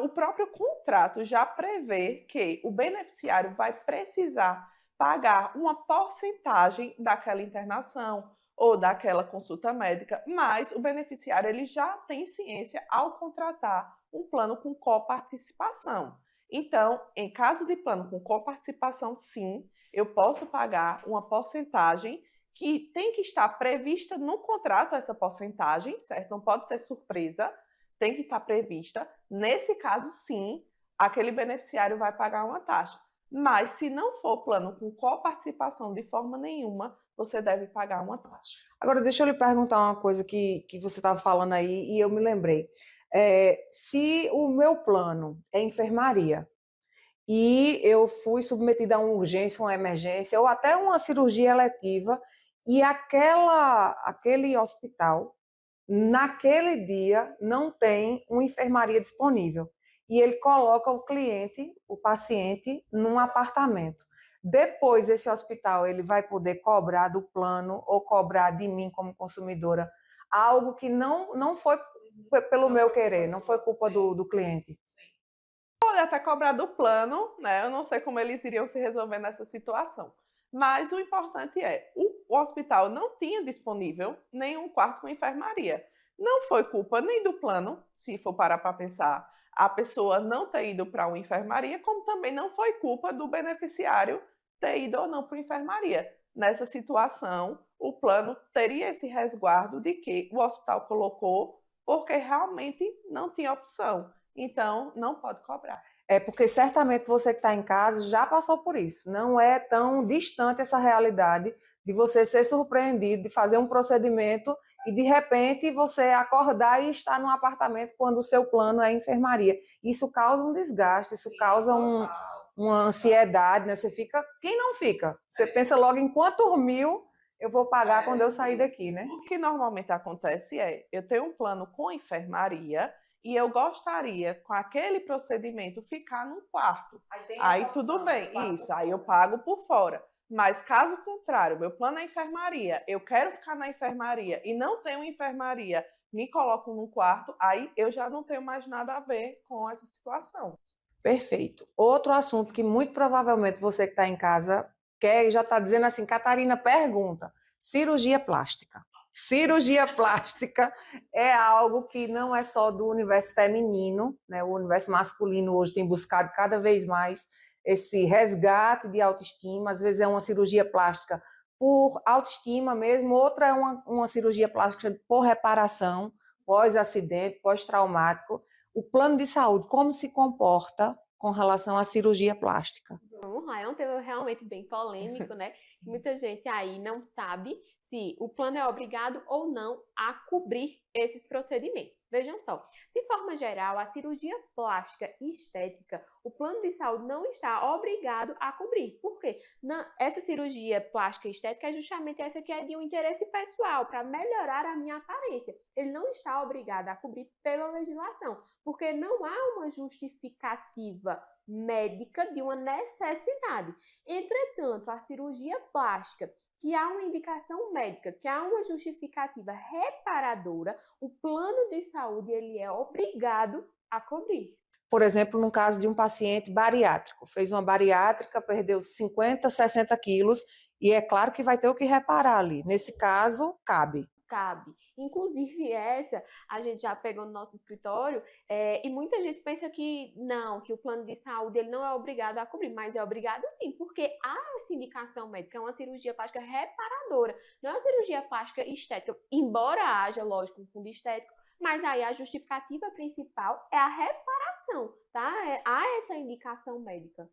o próprio contrato já prevê que o beneficiário vai precisar pagar uma porcentagem daquela internação ou daquela consulta médica, mas o beneficiário ele já tem ciência ao contratar um plano com coparticipação. Então, em caso de plano com coparticipação, sim, eu posso pagar uma porcentagem que tem que estar prevista no contrato, essa porcentagem, certo? Não pode ser surpresa, tem que estar prevista. Nesse caso, sim, aquele beneficiário vai pagar uma taxa. Mas, se não for plano com coparticipação de forma nenhuma, você deve pagar uma taxa. Agora, deixa eu lhe perguntar uma coisa que você estava falando aí e eu me lembrei. Se o meu plano é enfermaria e eu fui submetida a uma urgência, uma emergência ou até uma cirurgia eletiva e aquele hospital, naquele dia, não tem uma enfermaria disponível e ele coloca o cliente, o paciente, num apartamento. Depois, esse hospital ele vai poder cobrar do plano ou cobrar de mim como consumidora algo que não foi pelo meu querer, não foi culpa do cliente. Pode até cobrar do plano, né? Eu não sei como eles iriam se resolver nessa situação. Mas o importante é, o hospital não tinha disponível nenhum quarto com enfermaria. Não foi culpa nem do plano, se for parar para pensar, a pessoa não ter ido para uma enfermaria, como também não foi culpa do beneficiário ter ido ou não para a enfermaria. Nessa situação, o plano teria esse resguardo de que o hospital colocou porque realmente não tinha opção. Então, não pode cobrar. Porque certamente você que está em casa já passou por isso. Não é tão distante essa realidade de você ser surpreendido, de fazer um procedimento e, de repente, você acordar e estar num apartamento quando o seu plano é enfermaria. Isso causa um desgaste, isso causa uma ansiedade, né? Você fica, quem não fica? Você pensa logo em quantos mil eu vou pagar quando eu sair daqui, né? O que normalmente acontece é, eu tenho um plano com enfermaria e eu gostaria, com aquele procedimento, ficar num quarto. Aí tudo bem, isso, aí eu pago por fora. Mas caso contrário, meu plano é enfermaria, eu quero ficar na enfermaria e não tenho enfermaria, me coloco num quarto, aí eu já não tenho mais nada a ver com essa situação. Perfeito. Outro assunto que muito provavelmente você que está em casa quer e já está dizendo assim, Catarina, pergunta, cirurgia plástica. Cirurgia plástica é algo que não é só do universo feminino, né? O universo masculino hoje tem buscado cada vez mais esse resgate de autoestima, às vezes é uma cirurgia plástica por autoestima mesmo, outra é uma cirurgia plástica por reparação, pós-acidente, pós-traumático. O plano de saúde, como se comporta com relação à cirurgia plástica? Vamos lá, é um tema realmente bem polêmico, né? Muita gente aí não sabe se o plano é obrigado ou não a cobrir esses procedimentos. Vejam só, de forma geral, a cirurgia plástica e estética, o plano de saúde não está obrigado a cobrir. Por quê? Essa cirurgia plástica e estética é justamente essa que é de um interesse pessoal, para melhorar a minha aparência. Ele não está obrigado a cobrir pela legislação, porque não há uma justificativa médica de uma necessidade. Entretanto, a cirurgia plástica, que há uma indicação médica, que há uma justificativa reparadora, o plano de saúde ele é obrigado a cobrir. Por exemplo, no caso de um paciente bariátrico, fez uma bariátrica, perdeu 50, 60 quilos, e é claro que vai ter o que reparar ali. Nesse caso, cabe. Cabe. Inclusive essa, a gente já pegou no nosso escritório, e muita gente pensa que não, que o plano de saúde ele não é obrigado a cobrir, mas é obrigado sim, porque há essa indicação médica, é uma cirurgia plástica reparadora, não é uma cirurgia plástica estética, embora haja, lógico, um fundo estético, mas aí a justificativa principal é a reparação, tá? Há essa indicação médica.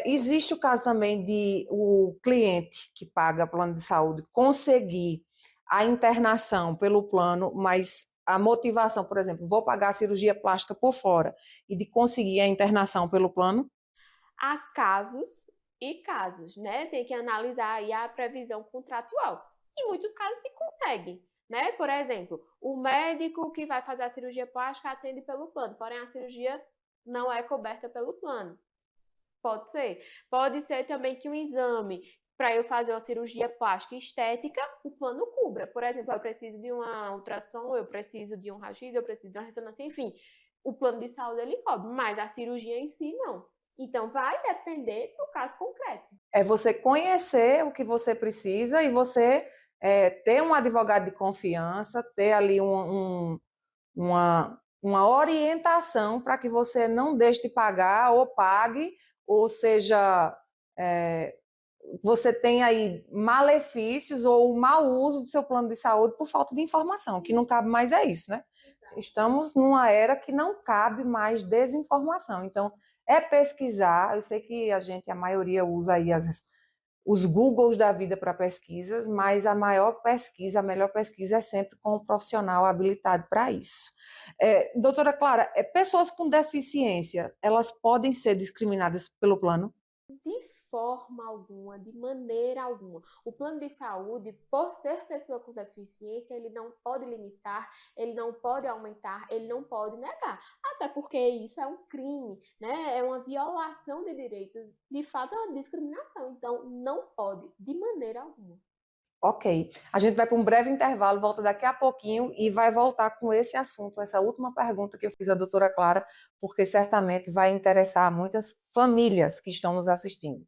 Existe o caso também de o cliente que paga plano de saúde conseguir a internação pelo plano, mas a motivação, por exemplo, vou pagar a cirurgia plástica por fora e de conseguir a internação pelo plano? Há casos e casos, né? Tem que analisar aí a previsão contratual. Em muitos casos se consegue, né? Por exemplo, o médico que vai fazer a cirurgia plástica atende pelo plano, porém a cirurgia não é coberta pelo plano. Pode ser. Pode ser também que um exame para eu fazer uma cirurgia plástica e estética, o plano cubra. Por exemplo, eu preciso de uma ultrassom, eu preciso de um raio-x, eu preciso de uma ressonância, enfim. O plano de saúde ele cobre, mas a cirurgia em si não. Então, vai depender do caso concreto. É você conhecer o que você precisa e você ter um advogado de confiança, ter ali uma orientação para que você não deixe de pagar ou pague, ou seja, você tem aí malefícios ou o mau uso do seu plano de saúde por falta de informação, que não cabe mais isso, né? Estamos numa era que não cabe mais desinformação, então é pesquisar, eu sei que a maioria usa aí os Googles da vida para pesquisas, mas a melhor pesquisa é sempre com um profissional habilitado para isso. Doutora Clara, pessoas com deficiência, elas podem ser discriminadas pelo plano? De forma alguma, de maneira alguma. O plano de saúde, por ser pessoa com deficiência, ele não pode limitar, ele não pode aumentar, ele não pode negar. Até porque isso é um crime, né? É uma violação de direitos, de fato é uma discriminação. Então, não pode, de maneira alguma. Ok. A gente vai para um breve intervalo, volta daqui a pouquinho e vai voltar com esse assunto, essa última pergunta que eu fiz à doutora Clara, porque certamente vai interessar muitas famílias que estão nos assistindo.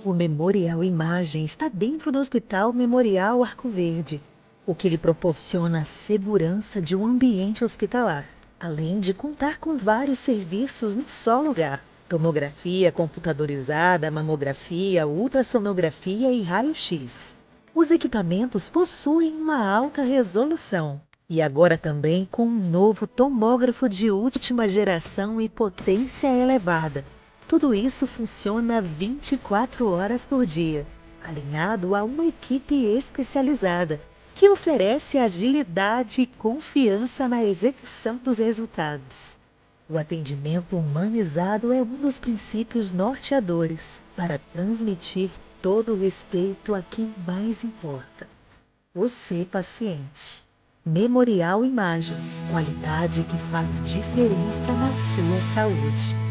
O Memorial Imagem está dentro do Hospital Memorial Arco Verde, o que lhe proporciona a segurança de um ambiente hospitalar, além de contar com vários serviços num só lugar: tomografia computadorizada, mamografia, ultrassonografia e raio-x. Os equipamentos possuem uma alta resolução e agora também com um novo tomógrafo de última geração e potência elevada. Tudo isso funciona 24 horas por dia, alinhado a uma equipe especializada, que oferece agilidade e confiança na execução dos resultados. O atendimento humanizado é um dos princípios norteadores para transmitir todo o respeito a quem mais importa. Você, paciente. Memorial Imagem, qualidade que faz diferença na sua saúde.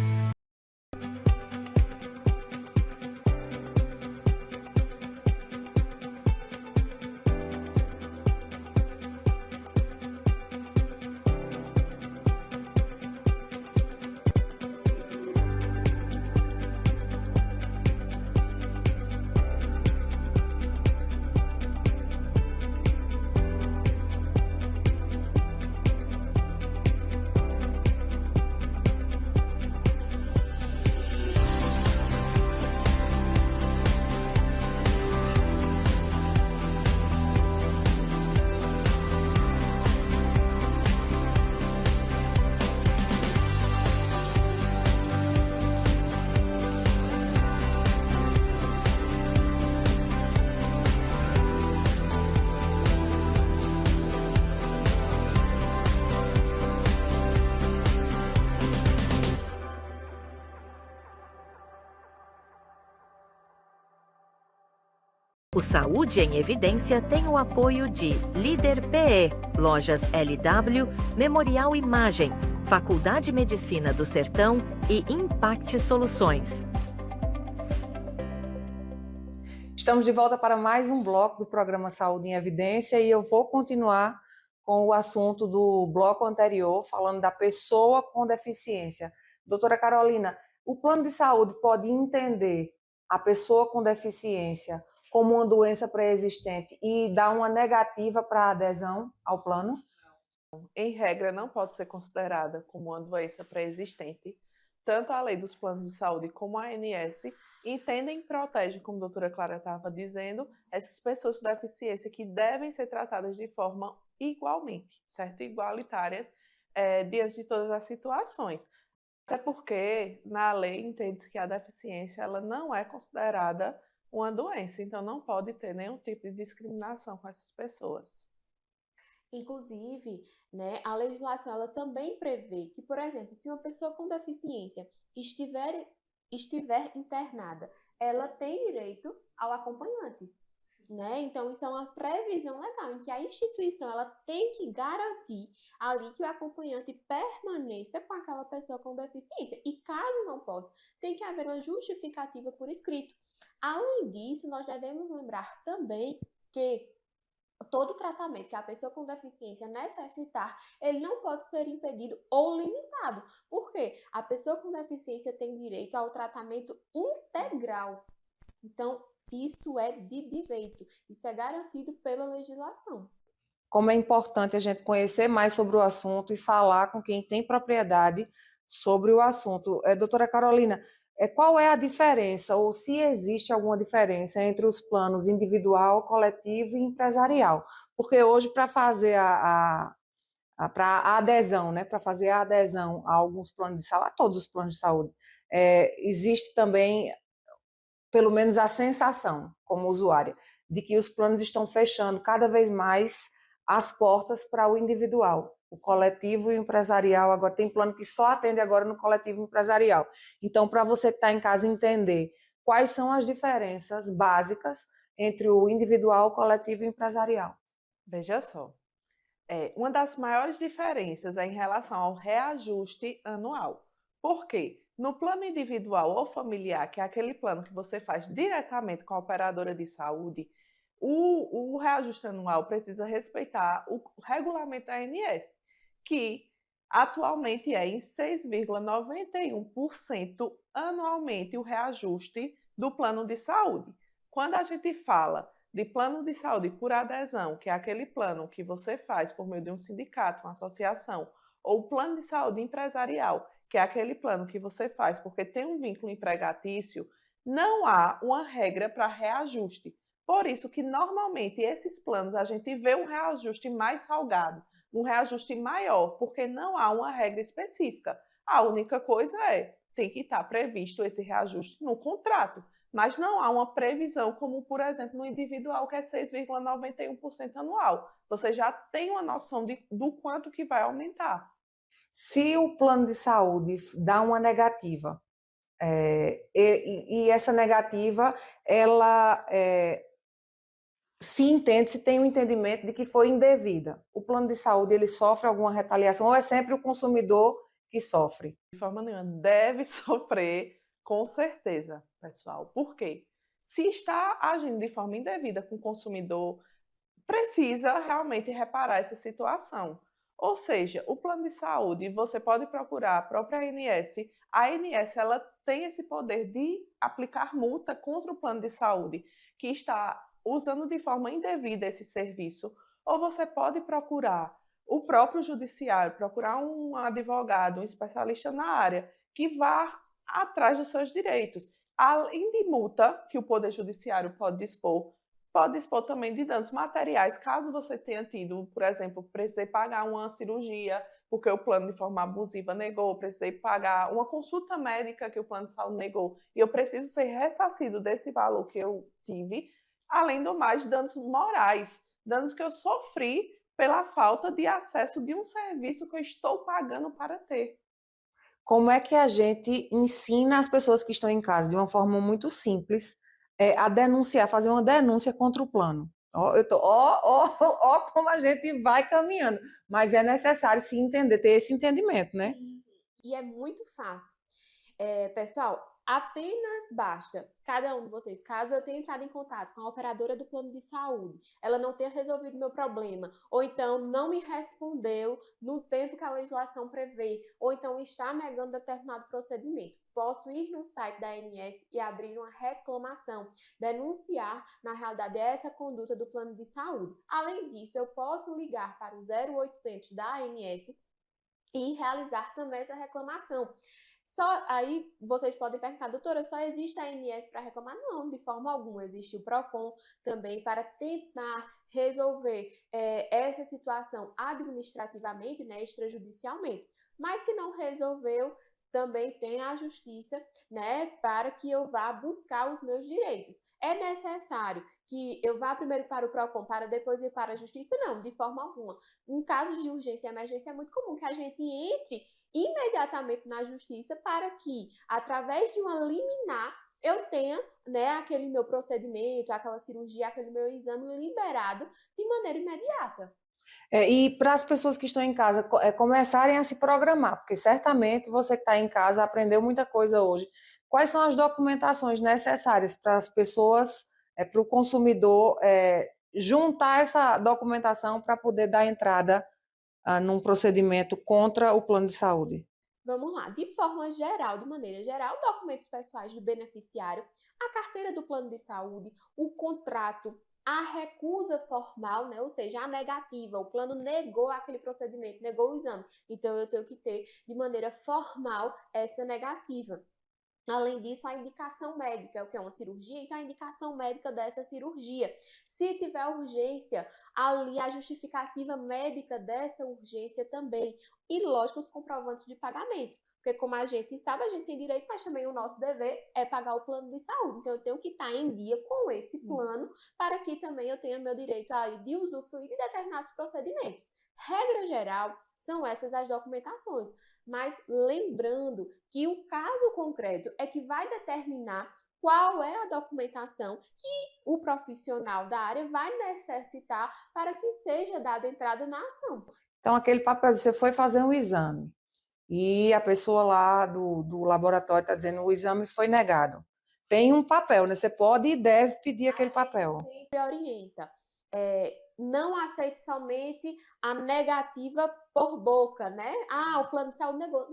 O Saúde em Evidência tem o apoio de Líder PE, Lojas LW, Memorial Imagem, Faculdade Medicina do Sertão e Impact Soluções. Estamos de volta para mais um bloco do programa Saúde em Evidência e eu vou continuar com o assunto do bloco anterior, falando da pessoa com deficiência. Doutora Carolina, o plano de saúde pode entender a pessoa com deficiência como uma doença pré-existente e dar uma negativa para a adesão ao plano? Em regra, não pode ser considerada como uma doença pré-existente. Tanto a lei dos planos de saúde como a ANS entendem e protegem, como a doutora Clara estava dizendo, essas pessoas com deficiência que devem ser tratadas de forma igualmente, certo? Igualitárias, diante de todas as situações. Até porque, na lei, entende-se que a deficiência ela não é considerada uma doença, então não pode ter nenhum tipo de discriminação com essas pessoas. Inclusive, né, a legislação ela também prevê que, por exemplo, se uma pessoa com deficiência estiver internada, ela tem direito ao acompanhante. Né? Então, isso é uma previsão legal, em que a instituição ela tem que garantir ali que o acompanhante permaneça com aquela pessoa com deficiência. E caso não possa, tem que haver uma justificativa por escrito. Além disso, nós devemos lembrar também que todo tratamento que a pessoa com deficiência necessitar, ele não pode ser impedido ou limitado. Por quê? A pessoa com deficiência tem direito ao tratamento integral. Então, isso é de direito, isso é garantido pela legislação. Como é importante a gente conhecer mais sobre o assunto e falar com quem tem propriedade sobre o assunto. Doutora Carolina, qual é a diferença, ou se existe alguma diferença entre os planos individual, coletivo e empresarial? Porque hoje, para fazer a adesão, né, para fazer a adesão a alguns planos de saúde, a todos os planos de saúde, existe também, pelo menos a sensação, como usuária, de que os planos estão fechando cada vez mais as portas para o individual. O coletivo e o empresarial, agora tem plano que só atende agora no coletivo empresarial. Então, para você que está em casa entender quais são as diferenças básicas entre o individual, o coletivo e o empresarial. Veja só, uma das maiores diferenças é em relação ao reajuste anual. Por quê? No plano individual ou familiar, que é aquele plano que você faz diretamente com a operadora de saúde, o reajuste anual precisa respeitar o regulamento da ANS, que atualmente é em 6,91% anualmente o reajuste do plano de saúde. Quando a gente fala de plano de saúde por adesão, que é aquele plano que você faz por meio de um sindicato, uma associação, ou plano de saúde empresarial, que é aquele plano que você faz porque tem um vínculo empregatício, não há uma regra para reajuste. Por isso que normalmente esses planos a gente vê um reajuste mais salgado, um reajuste maior, porque não há uma regra específica. A única coisa tem que estar previsto esse reajuste no contrato, mas não há uma previsão como, por exemplo, no individual, que é 6,91% anual. Você já tem uma noção do quanto que vai aumentar. Se o plano de saúde dá uma negativa, e essa negativa, ela se entende, se tem um entendimento de que foi indevida, o plano de saúde ele sofre alguma retaliação ou é sempre o consumidor que sofre? De forma nenhuma, deve sofrer, com certeza, pessoal. Por quê? Se está agindo de forma indevida com o consumidor, precisa realmente reparar essa situação. Ou seja, o plano de saúde, você pode procurar a própria ANS. A ANS ela tem esse poder de aplicar multa contra o plano de saúde que está usando de forma indevida esse serviço. Ou você pode procurar o próprio judiciário, procurar um advogado, um especialista na área, que vá atrás dos seus direitos. Além de multa que o Poder Judiciário pode dispor também de danos materiais, caso você tenha tido, por exemplo, precisei pagar uma cirurgia porque o plano de forma abusiva negou, precisei pagar uma consulta médica que o plano de saúde negou, e eu preciso ser ressarcido desse valor que eu tive, além do mais, danos morais, danos que eu sofri pela falta de acesso de um serviço que eu estou pagando para ter. Como é que a gente ensina as pessoas que estão em casa, de uma forma muito simples, a denunciar, fazer uma denúncia contra o plano? Ó, como a gente vai caminhando, mas é necessário se entender, ter esse entendimento, né? E é muito fácil. Pessoal, apenas basta cada um de vocês, caso eu tenha entrado em contato com a operadora do plano de saúde, ela não tenha resolvido meu problema, ou então não me respondeu no tempo que a legislação prevê, ou então está negando determinado procedimento, posso ir no site da ANS e abrir uma reclamação, denunciar, na realidade, essa conduta do plano de saúde. Além disso, eu posso ligar para o 0800 da ANS e realizar também essa reclamação. Aí vocês podem perguntar, doutora, só existe a ANS para reclamar? Não, de forma alguma. Existe o PROCON também para tentar resolver essa situação administrativamente, né, extrajudicialmente. Mas se não resolveu, também tem a justiça, né, para que eu vá buscar os meus direitos. É necessário que eu vá primeiro para o PROCON para depois ir para a justiça? Não, de forma alguma. Em caso de urgência e emergência, é muito comum que a gente entre imediatamente na justiça para que, através de uma liminar, eu tenha, né, aquele meu procedimento, aquela cirurgia, aquele meu exame liberado de maneira imediata. E para as pessoas que estão em casa começarem a se programar, porque certamente você que está em casa aprendeu muita coisa hoje. Quais são as documentações necessárias para as pessoas, para o consumidor juntar essa documentação para poder dar entrada num procedimento contra o plano de saúde? Vamos lá, de forma geral, de maneira geral, documentos pessoais do beneficiário, a carteira do plano de saúde, o contrato, a recusa formal, né? Ou seja, a negativa, o plano negou aquele procedimento, negou o exame, então eu tenho que ter de maneira formal essa negativa. Além disso, a indicação médica, o que é uma cirurgia, então a indicação médica dessa cirurgia. Se tiver urgência, ali a justificativa médica dessa urgência também. E, lógico, os comprovantes de pagamento. Porque, como a gente sabe, a gente tem direito, mas também o nosso dever é pagar o plano de saúde. Então, eu tenho que estar em dia com esse plano para que também eu tenha meu direito aí de usufruir de determinados procedimentos. Regra geral, são essas as documentações. Mas lembrando que o caso concreto é que vai determinar qual é a documentação que o profissional da área vai necessitar para que seja dada entrada na ação. Então, aquele papel, você foi fazer um exame e a pessoa lá do laboratório está dizendo que o exame foi negado. Tem um papel, né? Você pode e deve pedir aquele papel. Sempre orienta. Não aceite somente a negativa por boca, né? O plano de saúde negou.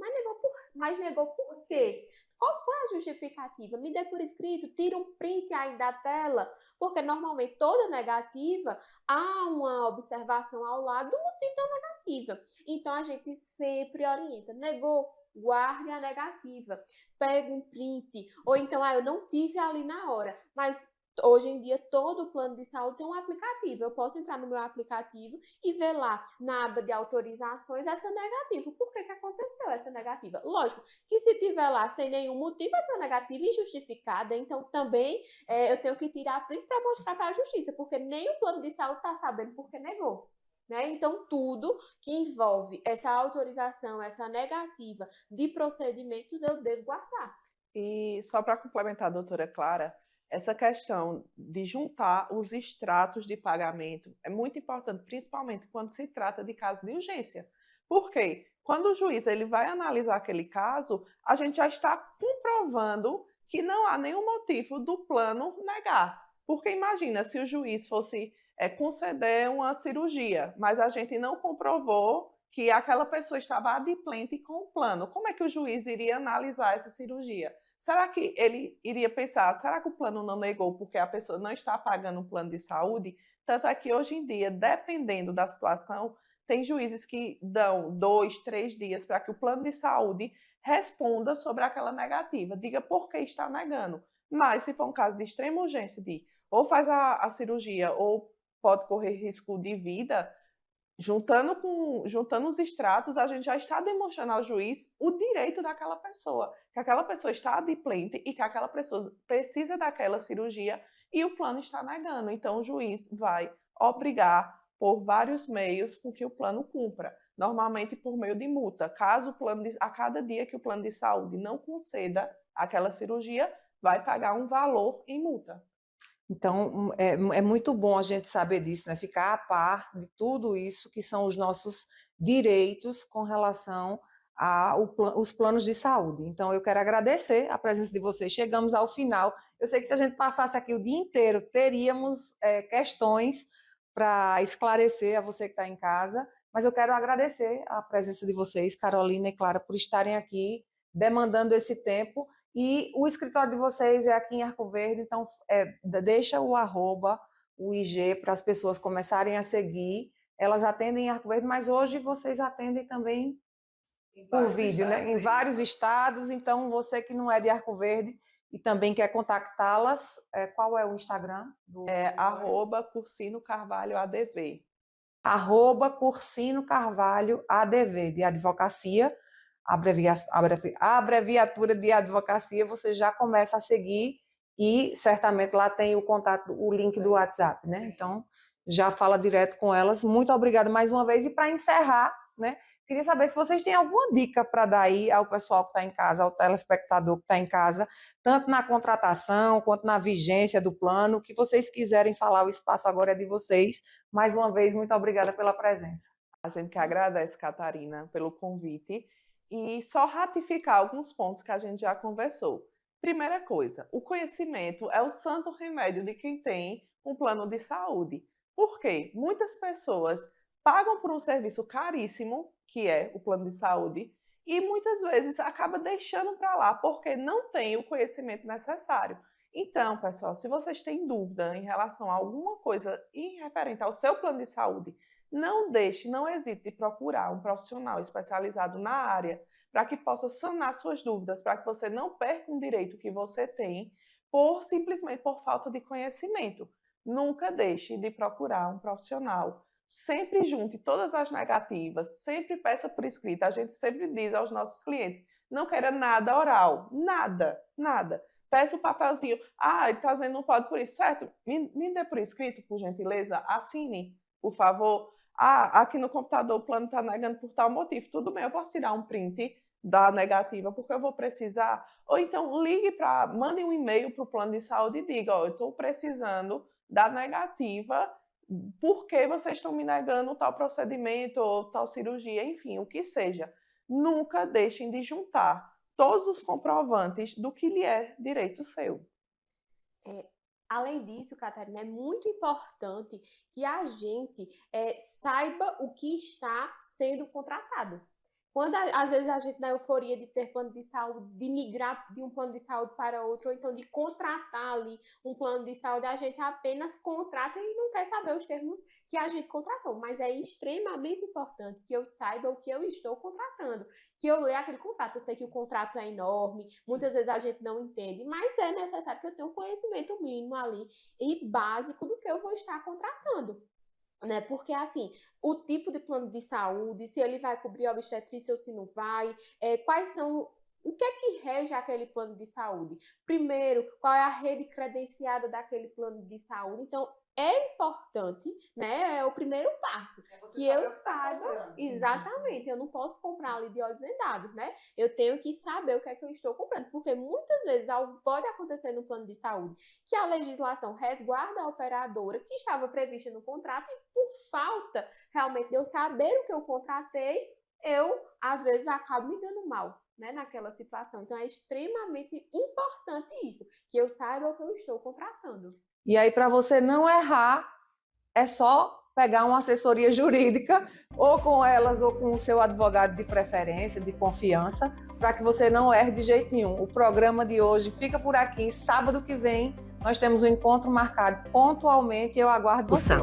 Mas negou por quê? Qual foi a justificativa? Me dê por escrito, tira um print aí da tela, porque normalmente toda negativa há uma observação ao lado do motivo da negativa. Então a gente sempre orienta. Negou? Guarde a negativa. Pega um print. Ou então, eu não tive ali na hora, mas hoje em dia, todo o plano de saúde tem um aplicativo. Eu posso entrar no meu aplicativo e ver lá, na aba de autorizações, essa negativa. Por que aconteceu essa negativa? Lógico que se tiver lá sem nenhum motivo, essa negativa é injustificada. Então, também eu tenho que tirar a print para mostrar para a justiça, porque nem o plano de saúde está sabendo porque negou. né? Então, tudo que envolve essa autorização, essa negativa de procedimentos, eu devo guardar. E só para complementar, doutora Clara, essa questão de juntar os extratos de pagamento é muito importante, principalmente quando se trata de caso de urgência. Por quê? Quando o juiz ele vai analisar aquele caso, a gente já está comprovando que não há nenhum motivo do plano negar. Porque imagina se o juiz fosse conceder uma cirurgia, mas a gente não comprovou que aquela pessoa estava adimplente com o plano. Como é que o juiz iria analisar essa cirurgia? Será que ele iria pensar, será que o plano não negou porque a pessoa não está pagando o plano de saúde? Tanto é que hoje em dia, dependendo da situação, tem juízes que dão 2, 3 dias para que o plano de saúde responda sobre aquela negativa, diga por que está negando. Mas se for um caso de extrema urgência, de ou faz a cirurgia ou pode correr risco de vida, juntando os extratos, a gente já está demonstrando ao juiz o direito daquela pessoa, que aquela pessoa está adimplente e que aquela pessoa precisa daquela cirurgia e o plano está negando. Então, o juiz vai obrigar por vários meios com que o plano cumpra, normalmente por meio de multa. Caso a cada dia que o plano de saúde não conceda aquela cirurgia, vai pagar um valor em multa. Então, é muito bom a gente saber disso, né? Ficar a par de tudo isso que são os nossos direitos com relação aos planos de saúde. Então, eu quero agradecer a presença de vocês. Chegamos ao final. Eu sei que se a gente passasse aqui o dia inteiro, teríamos questões para esclarecer a você que está em casa, mas eu quero agradecer a presença de vocês, Carolina e Clara, por estarem aqui demandando esse tempo. E o escritório de vocês é aqui em Arco Verde, então deixa o @ o IG para as pessoas começarem a seguir. Elas atendem em Arco Verde, mas hoje vocês atendem também por vídeo, né? Em vários estados. Então, você que não é de Arco Verde e também quer contactá-las, qual é o Instagram? @Cursino Carvalho ADV. @Cursino Carvalho ADV, de advocacia. Abreviatura de advocacia, você já começa a seguir e certamente lá tem o contato, o link do WhatsApp, né? Sim. Então, já fala direto com elas. Muito obrigada mais uma vez. E para encerrar, né? Queria saber se vocês têm alguma dica para dar aí ao pessoal que está em casa, ao telespectador que está em casa, tanto na contratação quanto na vigência do plano, o que vocês quiserem falar, o espaço agora é de vocês. Mais uma vez, muito obrigada pela presença. A gente que agradece, Catarina, pelo convite. E só ratificar alguns pontos que a gente já conversou. Primeira coisa, o conhecimento é o santo remédio de quem tem um plano de saúde. Por quê? Muitas pessoas pagam por um serviço caríssimo, que é o plano de saúde, e muitas vezes acaba deixando para lá porque não tem o conhecimento necessário. Então, pessoal, se vocês têm dúvida em relação a alguma coisa referente ao seu plano de saúde, não deixe, não hesite de procurar um profissional especializado na área para que possa sanar suas dúvidas, para que você não perca um direito que você tem simplesmente por falta de conhecimento. Nunca deixe de procurar um profissional. Sempre junte todas as negativas, sempre peça por escrito. A gente sempre diz aos nossos clientes, não queira nada oral, nada, nada. Peça o papelzinho, ele está dizendo não pode por isso, certo? Me dê por escrito, por gentileza, assine, por favor. Aqui no computador o plano está negando por tal motivo. Tudo bem, eu posso tirar um print da negativa porque eu vou precisar. Ou então mande um e-mail para o plano de saúde e diga, eu estou precisando da negativa, por que vocês estão me negando tal procedimento ou tal cirurgia, enfim, o que seja. Nunca deixem de juntar todos os comprovantes do que lhe é direito seu. Além disso, Catarina, é muito importante que a gente saiba o que está sendo contratado. Quando, às vezes, a gente, na euforia de ter plano de saúde, de migrar de um plano de saúde para outro, ou então de contratar ali um plano de saúde, a gente apenas contrata e não quer saber os termos que a gente contratou. Mas é extremamente importante que eu saiba o que eu estou contratando, que eu leia aquele contrato. Eu sei que o contrato é enorme, muitas vezes a gente não entende, mas é necessário que eu tenha um conhecimento mínimo ali e básico do que eu vou estar contratando. Né? Porque, assim, o tipo de plano de saúde, se ele vai cobrir obstetrícia ou se não vai, quais são O que é que rege aquele plano de saúde? Primeiro, qual é a rede credenciada daquele plano de saúde? Então, é importante, né? É o primeiro passo. Que eu saiba exatamente. Eu não posso comprar ali de olhos vendados, né? Eu tenho que saber o que é que eu estou comprando. Porque muitas vezes algo pode acontecer no plano de saúde que a legislação resguarda a operadora que estava prevista no contrato e por falta realmente de eu saber o que eu contratei, eu, às vezes, acabo me dando mal, né, naquela situação. Então, é extremamente importante isso, que eu saiba o que eu estou contratando. E aí, para você não errar, é só pegar uma assessoria jurídica, ou com elas, ou com o seu advogado de preferência, de confiança, para que você não erre de jeito nenhum. O programa de hoje fica por aqui. Sábado que vem, nós temos um encontro marcado pontualmente e eu aguardo você.